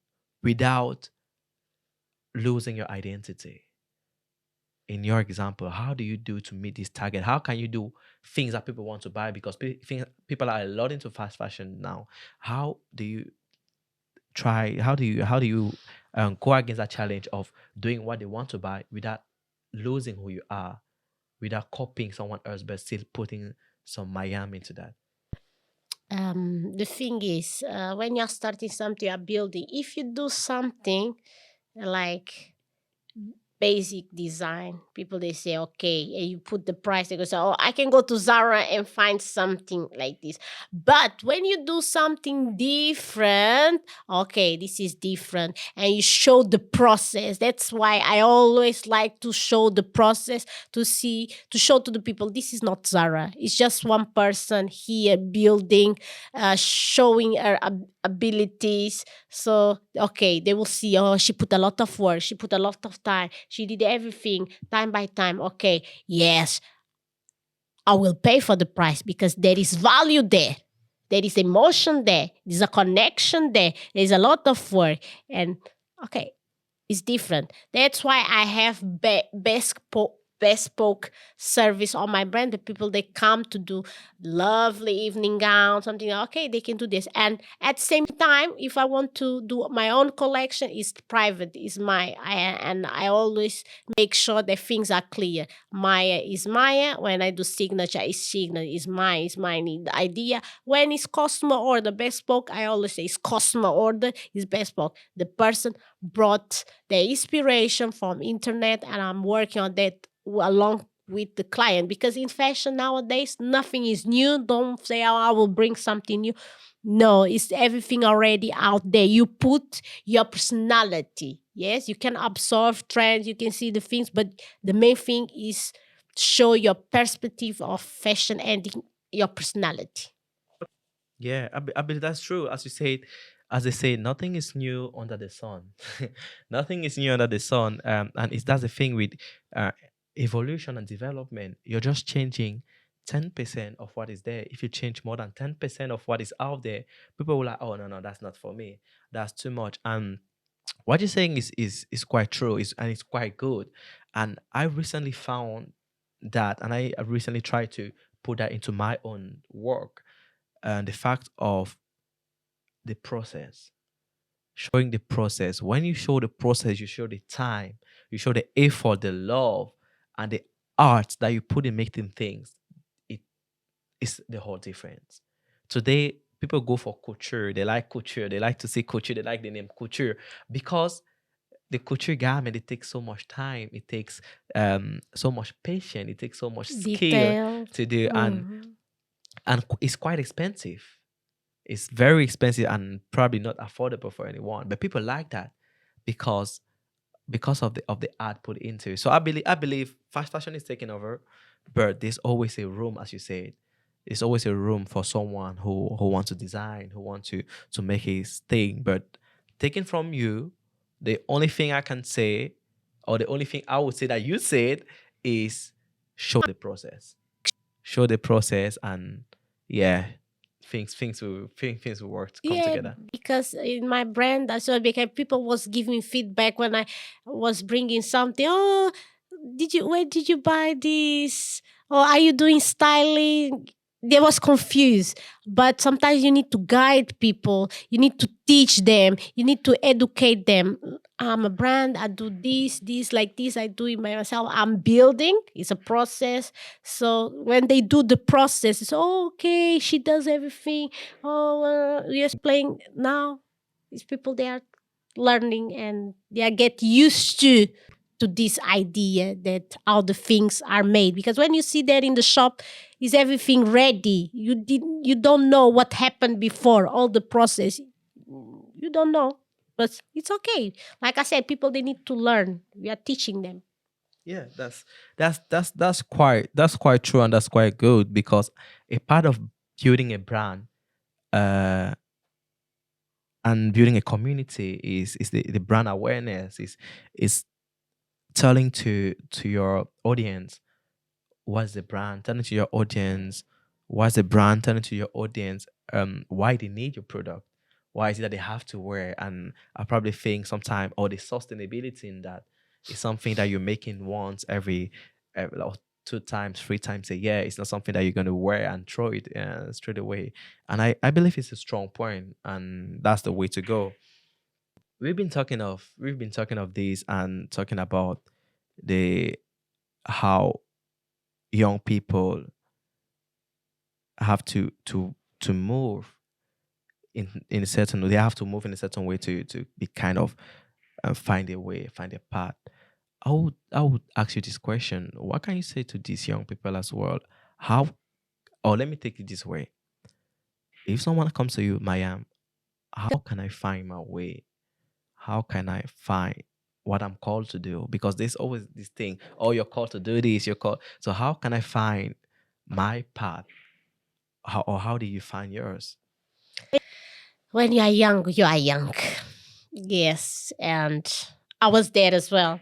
without losing your identity? In your example, how do you do to meet this target? How can you do things that people want to buy? Because people are a lot into fast fashion now. How do you how do you go against that challenge of doing what they want to buy without losing who you are, without copying someone else, but still putting some Myam into that? The thing is, when you're starting something, you're building. If you do something like basic design, people they say okay, and you put the price, they go say, oh, I can go to Zara and find something like this. But when you do something different, okay, this is different, and you show the process. That's why I always like to show the process, to show to the people this is not Zara. It's just one person here building, showing her abilities. So okay, they will see, oh, she put a lot of work, she put a lot of time, she did everything time by time. Okay, yes, I will pay for the price because there is value there. There is emotion there. There's a connection there. There's a lot of work. And okay, it's different. That's why I have bespoke service on my brand. The people they come to do lovely evening gown, something. Okay, they can do this. And at the same time, if I want to do my own collection, it's private. It's and I always make sure that things are clear. Maya is Maya. When I do signature, is signature. Is mine. Is mine. The idea. When it's customer order bespoke, I always say it's customer order is bespoke. The person brought the inspiration from internet, and I'm working on that along with the client, because in fashion nowadays nothing is new. Don't say, oh, I will bring something new. No, it's everything already out there. You put your personality. Yes, you can absorb trends, you can see the things, but the main thing is show your perspective of fashion and your personality. Yeah, I believe that's true. As you said, as they say, nothing is new under the sun. Nothing is new under the sun. And it's that's the thing with uh, evolution and development. You're just changing 10% of what is there. If you change more than 10% of what is out there, people will like, oh no, no, that's not for me. That's too much. And what you're saying is quite true. Is and it's quite good. And I recently found that, and I recently tried to put that into my own work, and the fact of the process, showing the process. When you show the process, you show the time, you show the effort, the love, and the art that you put in making things. It is the whole difference. Today, people go for couture. They like couture. They like to see couture. They like the name couture because the couture garment, it takes so much time. It takes so much patience. It takes so much skill Detail. to do, Mhm. and it's quite expensive. It's very expensive and probably not affordable for anyone. But people like that because of the art put into it. So I believe fast fashion is taking over, but there's always a room, as you said. There's always a room for someone who wants to design, who wants to make his thing. But taken from you, the only thing I can say, or the only thing I would say that you said is show the process. Show the process, and yeah, things will work to come Yeah, together. because in my brand, I saw because people was giving feedback when I was bringing something. Oh, did you? Where did you buy this? Or are you doing styling? They was confused. But sometimes you need to guide people. You need to teach them. You need to educate them. I'm a brand. I do this like this. I do it myself. I'm building. It's a process. So when they do the process, it's oh, okay. She does everything. Oh, yes, playing now. These people they are learning and they are get used to this idea that how the things are made. Because when you see that in the shop, is everything ready? You don't know what happened before all the process. You don't know, but it's okay. Like I said, people they need to learn. We are teaching them. Yeah, that's quite true, and that's quite good because a part of building a brand uh and building a community is the brand awareness, is telling to your audience what's the brand, telling to your audience what's the brand, telling to your audience why they need your product, why is it that they have to wear. And I probably think sometime, or the sustainability in that is something that you're making once every like, 2 times 3 times a year. It's not something that you're going to wear and throw it straight away. And I believe it's a strong point, and that's the way to go. We've been talking of this and talking about the how young people have to move in a certain way. They have to move in a certain way to be kind of find a way, find a path. I would ask you this question: what can you say to these young people as well? How, or let me take it this way: if someone comes to you, Mayam, how can I find my way? How can I find what I'm called to do? Because there's always this thing: oh, you're called to do this, you're called. So how can I find my path? How do you find yours? When you are young, you are young. Yes, and I was there as well.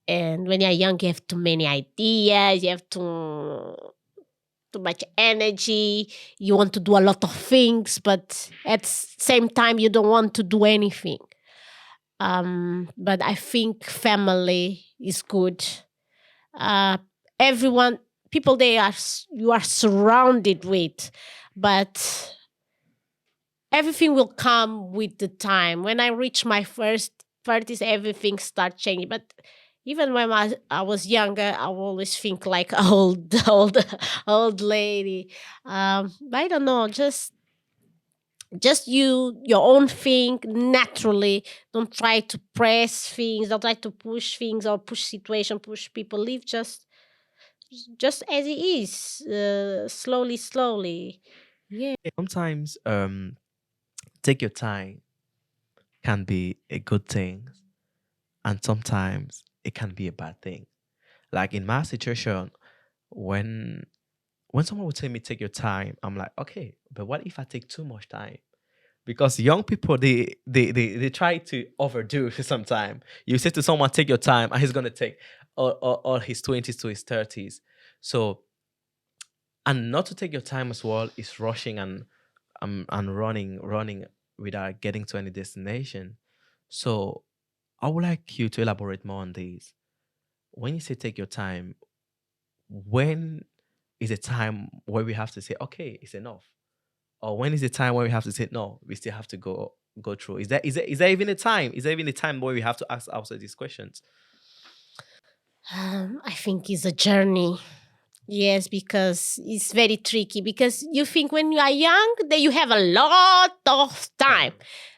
And when you're young, you have too many ideas. You have too much energy. You want to do a lot of things, but at same time, you don't want to do anything. But I think family is good. Uh, everyone, people, you are surrounded with, but everything will come with the time. When I reach my first 30s, everything start changing. But even when I was younger, I always think like old lady. I don't know, just you your own thing naturally. Don't try to press things. Don't try to push things or push situation, push people. Live just as it is, slowly, slowly. Yeah. Sometimes take your time can be a good thing, and sometimes it can be a bad thing. Like in my situation, when when someone would tell me take your time, I'm like, okay, but what if I take too much time? Because young people they try to overdo sometimes. You say to someone take your time, and he's gonna take all his 20s to his 30s. So, and not to take your time as well is rushing and running without getting to any destination. So I would like you to elaborate more on this. When you say take your time, when is a time where we have to say, okay, it's enough? Or when is the time where we have to say, no, we still have to go through? Is there even a time? Is there even a time where we have to ask ourselves these questions? I think it's a journey. Yes, because it's very tricky. Because you think when you are young, that you have a lot of time. Time.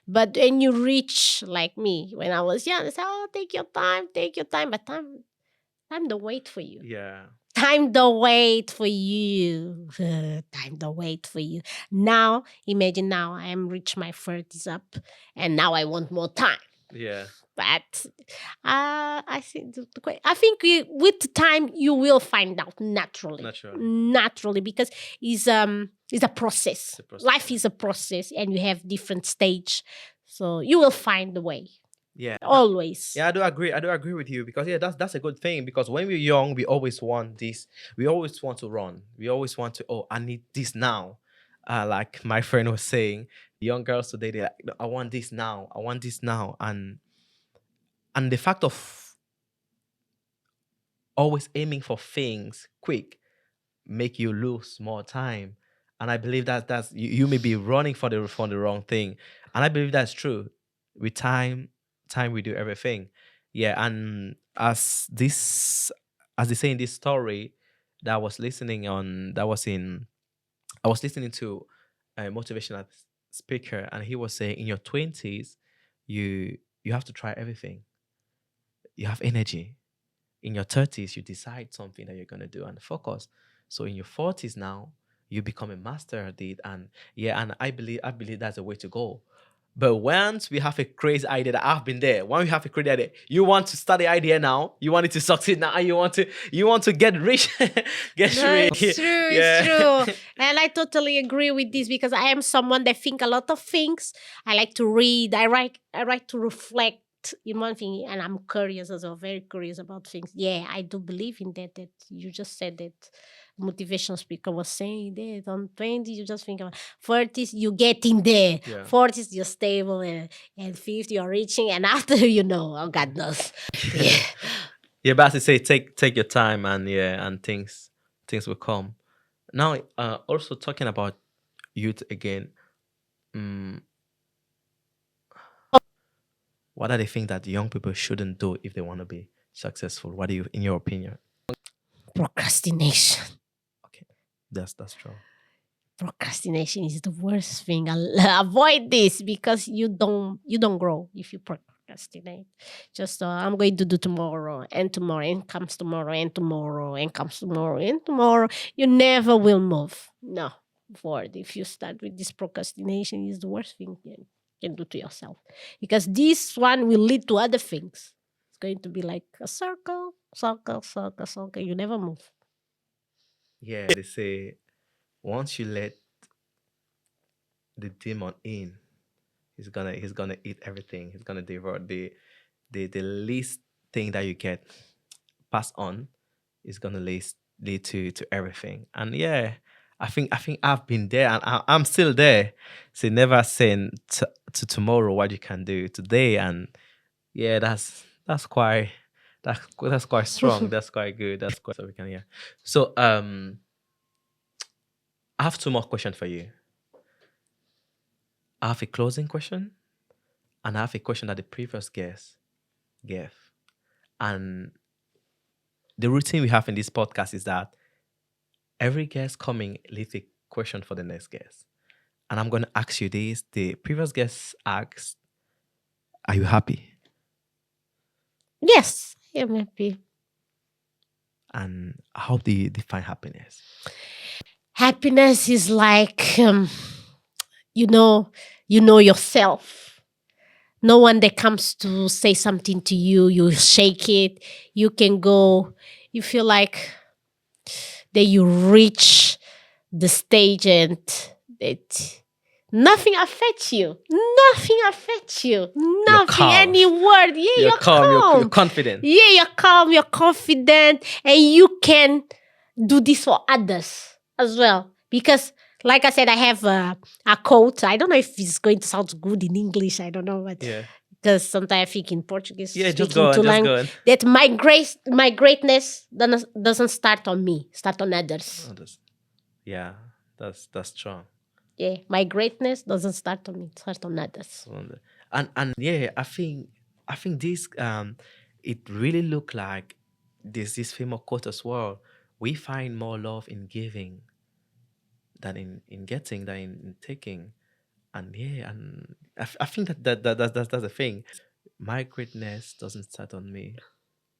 But when you reach, like me, when I was young, I said, "Oh, take your time, take your time." But time don't wait for you. Yeah. Time don't wait for you. Time don't wait for you. Now, imagine now I am reach my 30s up, and now I want more time. Yeah. But I think I think with time you will find out Naturally. naturally, because it's a process. It's a process. Life is a process, and you have different stage, so you will find the way Yeah. always. Yeah, I do agree. I do agree with you because yeah, that's a good thing because when we're young, we always want this. We always want to run. We always want to. Oh, I need this now. Like my friend was saying, young girls today, they like, "No, I want this now. I want this now." And the fact of always aiming for things quick make you lose more time. And I believe that you may be running for the wrong thing. And I believe that's true. With time we do everything. Yeah, and as they say in this story that I was listening on that was in I was listening to a motivational speaker, and he was saying in your 20s you have to try everything. You have energy. In your 30s, you decide something that you're going to do and focus. So in your 40s now, you become a master at it. And yeah, and I believe that's the way to go. But once we have a crazy idea that I've been there, when we have a crazy idea, you want to start the idea now, you want it to succeed now, and you want to get rich, get No, it's rich. true, it's Yeah. true. And I totally agree with this, because I am someone that think a lot of things. I like to read, I like to reflect in one thing, and I'm curious as well, very curious about things. Yeah, I do believe in that you just said that motivational speaker was saying that on 20 you just think about 40s you get in there, Yeah. 40s you're stable, and 50 you're reaching, and after oh God knows. Yeah. Yeah, but as I say, take your time, and yeah, and things will come. Now, also talking about youth again. mm, what are the things that young people shouldn't do if they want to be successful? What do you, in your opinion? Procrastination. Okay, that's true. Procrastination is the worst thing. Avoid this, because you don't grow if you procrastinate. Just I'm going to do tomorrow, and tomorrow, and comes tomorrow, and tomorrow, and comes tomorrow, and tomorrow. You never will move. No, forward. If you start with this procrastination, is the worst thing you can do to yourself, because this one will lead to other things. It's going to be like a circle, circle, circle, circle. You never move. Yeah, they say once you let the demon in, he's gonna eat everything. He's gonna devour the least thing that you get passed on is gonna lead to everything. And yeah, I think I've been there, and I'm still there. So never saying to tomorrow what you can do today. And yeah, that's quite strong. That's quite good. That's quite so we can hear. So I have two more questions for you. I have a closing question, and I have a question that the previous guest gave. And the routine we have in this podcast is that every guest coming leaves a question for the next guest. And I'm going to ask you this. The previous guest asked, are you happy? Yes, I'm happy. And how do you define happiness? Happiness is like, you know, you know yourself. No one that comes to say something to you, you shake it. You can go. You feel like that you reach the stage and that nothing affects you. Nothing affects you. You're Nothing. calm. Any word. Yeah, You're you're calm. You're calm. confident. Yeah, you're calm. You're confident, and you can do this for others as well. Because, like I said, I have a quote. I don't know if it's going to sound good in English. I don't know, but Yeah. because sometimes I think in Portuguese, Yeah. Just speaking go two on. Just languages, go on. that my greatness doesn't start on me, start on others. Oh, yeah. That's strong. Yeah, my greatness doesn't start on me, it starts on others. And yeah, I think this it really look like this famous quote as well. We find more love in giving than in getting than in taking. And yeah, and I think that's the thing. My greatness doesn't start on me;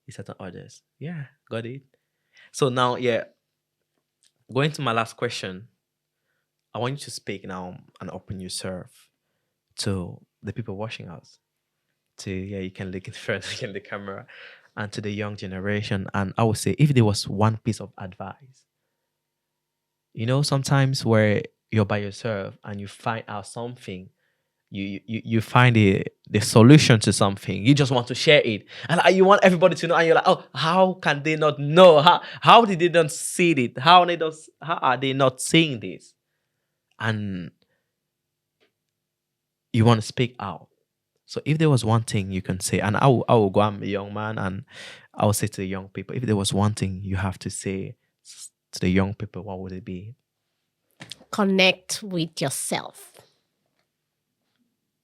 it starts on others. Yeah, got it. So now, yeah, going to my last question. I want you to speak now and open yourself to the people watching us. To yeah, you can look in front, look in the camera, and to the young generation. And I would say, if there was one piece of advice, sometimes where you're by yourself and you find out something, you find the solution to something. You just want to share it, and you want everybody to know. And you're like, oh, how can they not know? How did they not see it? How are they not seeing this? And you want to speak out. So if there was one thing you can say, and I will go, I'm a young man, and I will say to the young people, if there was one thing you have to say to the young people, what would it be? Connect with yourself.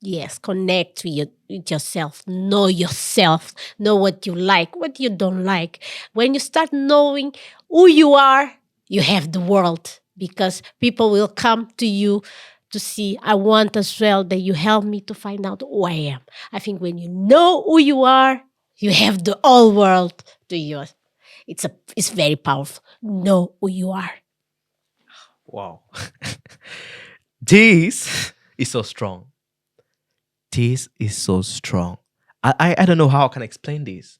Yes, connect with yourself. Know yourself. Know what you like, what you don't like. When you start knowing who you are, you have the world, because people will come to you to see. I want as well that you help me to find out who I am. I think when you know who you are, you have the whole world to you. It's very powerful. Know who you are. Wow. This is so strong. This is so strong. I don't know how I can explain this.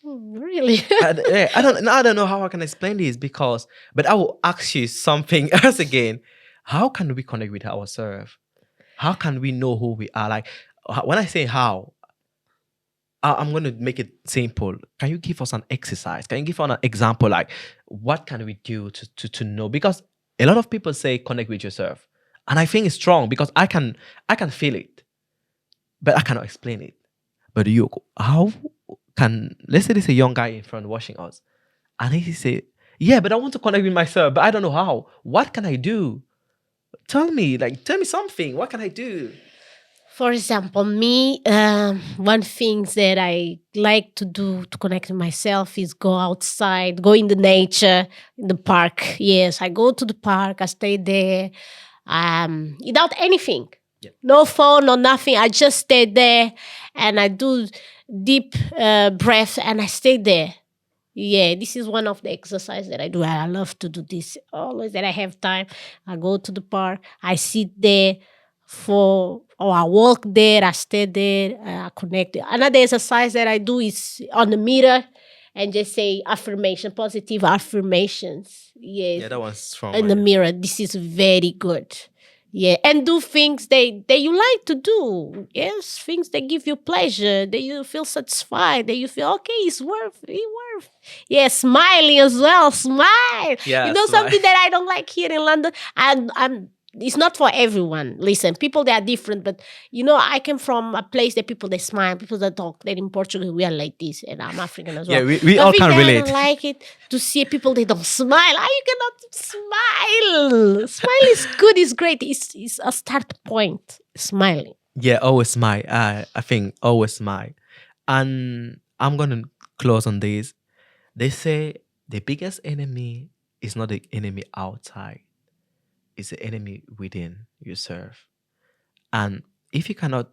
Really? I don't know how I can explain this because, but I will ask you something else again. How can we connect with ourselves? How can we know who we are? Like when I say how, I'm going to make it simple. Can you give us an exercise? Can you give us an example? Like, what can we do to know? Because a lot of people say connect with yourself, and I think it's strong because I can feel it, but I cannot explain it. But how can, let's say there's a young guy in front watching us, and he say, yeah, but I want to connect with myself, but I don't know how. What can I do? Tell me something. What can I do? For example, me, one thing that I like to do to connect with myself is go outside, go in the nature, in the park. Yes, I go to the park, I stay there, without anything, Yeah. no phone, no nothing. I just stay there and I do deep breath and I stay there. Yeah, this is one of the exercises that I do. I love to do this always that I have time. I go to the park, I sit there or I walk there, I stay there, I connect. Another exercise that I do is on the mirror and just say affirmation, positive affirmations. Yes, Yeah, that one's strong in the one. mirror. This is very good. Yeah, and do things that you like to do. Yes, things that give you pleasure, that you feel satisfied, that you feel okay. It's worth. Yeah, smiling as well. Smile. Yeah, You know smile. something that I don't like here in London. I'm. It's not for everyone. Listen, people they are different, but I came from a place that people they smile, people that talk. That in Portugal we are like this, and I'm African as Yeah, well. we all Something can that I don't relate. like it to see people they don't smile. How you cannot smile? Smile is good. It's great. It's a start point. Smiling. Yeah, always smile. I think always smile. And I'm gonna close on this. They say the biggest enemy is not the enemy outside; it's the enemy within yourself. And if you cannot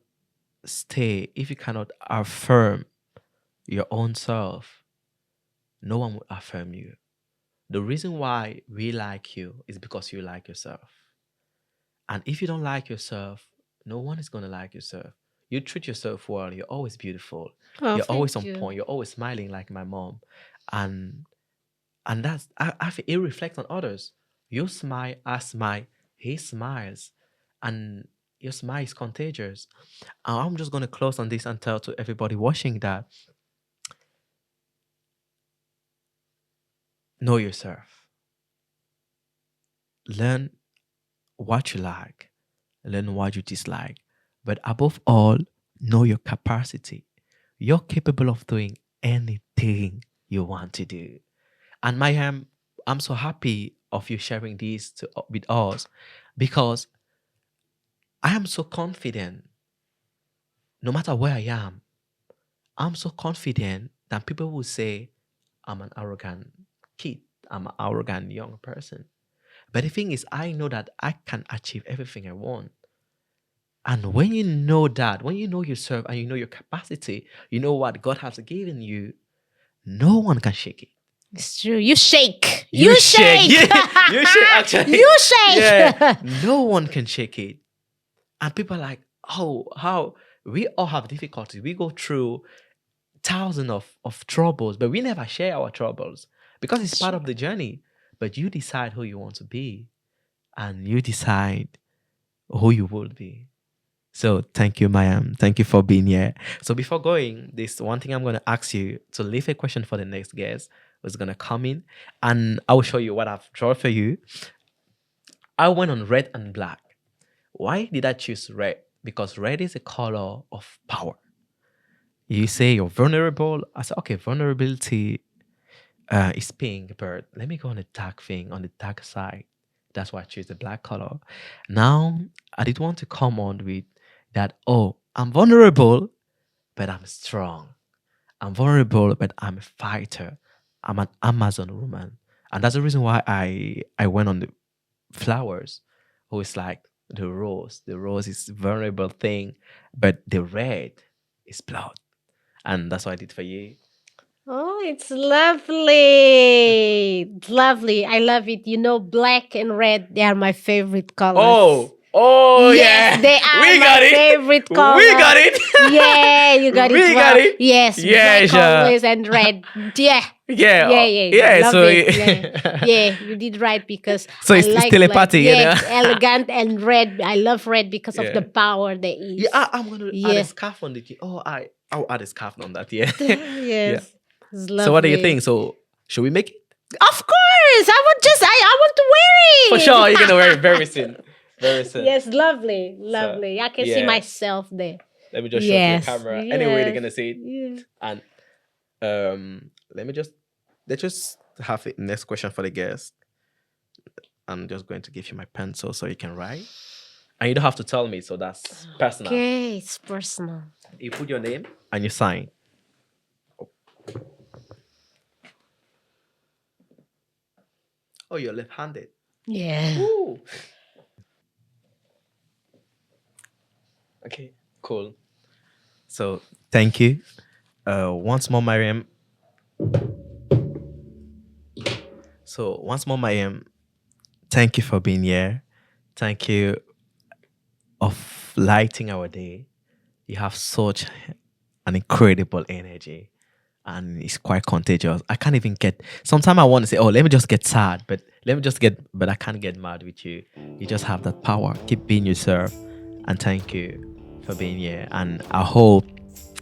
if you cannot affirm your own self, no one will affirm you. The reason why we like you is because you like yourself. And if you don't like yourself, no one is going to like yourself. You treat yourself well. You're always beautiful. Oh, You're always thank on you. point. You're always smiling like my mom. And that's I feel it reflects on others. You smile, I smile, he smiles, and your smile is contagious. I'm just gonna close on this and tell to everybody watching that know yourself. Learn what you like, learn what you dislike. But above all, know your capacity. You're capable of doing anything you want to do. And Mayhem, I'm so happy of you sharing this with us because I am so confident, no matter where I am, I'm so confident that people will say I'm an arrogant kid, I'm an arrogant young person. But the thing is, I know that I can achieve everything I want. And when you know that, when you know yourself and you know your capacity, you know what God has given you, no one can shake it. It's true. You shake. You You shake. shake. Yeah, you shake actually. You shake. Yeah, no one can shake it. And people are like, oh, how we all have difficulties. We go through thousands of troubles, but we never share our troubles because it's part of the journey. But you decide who you want to be and you decide who you will be. So thank you, Myam. Thank you for being here. So before going, there's one thing I'm going to ask you to leave a question for the next guest who's going to come in, and I will show you what I've drawn for you. I went on red and black. Why did I choose red? Because red is a color of power. You say you're vulnerable. I said, okay, vulnerability is pink, but let me go on the dark thing, on the dark side. That's why I choose the black color. Now, I did want to come on with that, oh, I'm vulnerable, but I'm strong. I'm vulnerable, but I'm a fighter. I'm an Amazon woman. And that's the reason why I went on the flowers, who is like the rose. The rose is a vulnerable thing, but the red is blood. And that's what I did for you. Oh, it's lovely. It's lovely. I love it. You know, black and red, they are my favorite colors. Oh, Yes, yeah. they are We my got it. favorite We colors. got it. Yeah, you got We it. got Well, it. yes, Yeah, black sure. always and red. Yeah. Yeah. Yeah. Love So, it. Yeah, you did right because so I it's like telepathy, you yeah, know? elegant and red. I love red because of the Yeah. power there is. Yeah, I'm going to add a Yeah. scarf on it. Oh, I'll add a scarf on that. Yeah. Yeah. Yes. It's lovely. So what do you think? So should we make it? Of course. I want to wear it. For sure, you're gonna wear it very soon. Very soon. Yes, lovely. I can see yeah. myself there. Let me just show Yes. to the camera. Anyway, they're Yes. gonna see it. Yeah. And let's just have a next question for the guest. I'm just going to give you my pencil so you can write. And you don't have to tell me, so that's personal. Okay, it's personal. You put your name and you sign. Oh, you're left-handed. Yeah. Ooh. Okay, cool. So thank you. Once more, Myam. So once more, Myam, thank you for being here. Thank you of lighting our day. You have such an incredible energy. And it's quite contagious. I can't even get. Sometimes I want to say, "Oh, let me just get sad," but I can't get mad with you. You just have that power. Keep being yourself, and thank you for being here. And I hope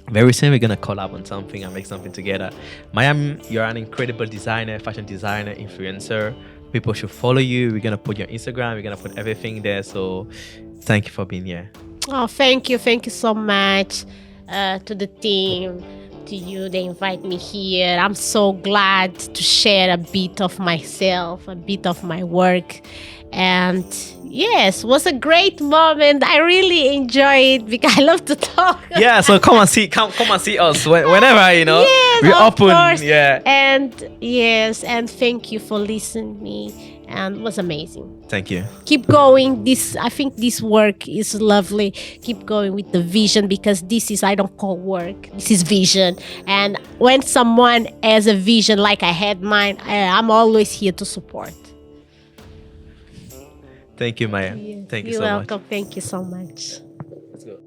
very soon we're gonna collab on something and make something together. Myam, you're an incredible designer, fashion designer, influencer. People should follow you. We're gonna put your Instagram. We're gonna put everything there. So, thank you for being here. Oh, thank you so much to the team. To you, they invite me here. I'm so glad to share a bit of myself, a bit of my work, and Yes, was a great moment. I really enjoyed it because I love to talk. Yeah, so come and see us whenever Yes, we of open. course. Yeah. And yes, and thank you for listening to me. And it was amazing. Thank you. Keep going. I think this work is lovely. Keep going with the vision, because this is, I don't call work. This is vision. And when someone has a vision like I had mine, I'm always here to support. Thank you, Maya. Thank you You're so much. welcome. Thank you so much. Let's go.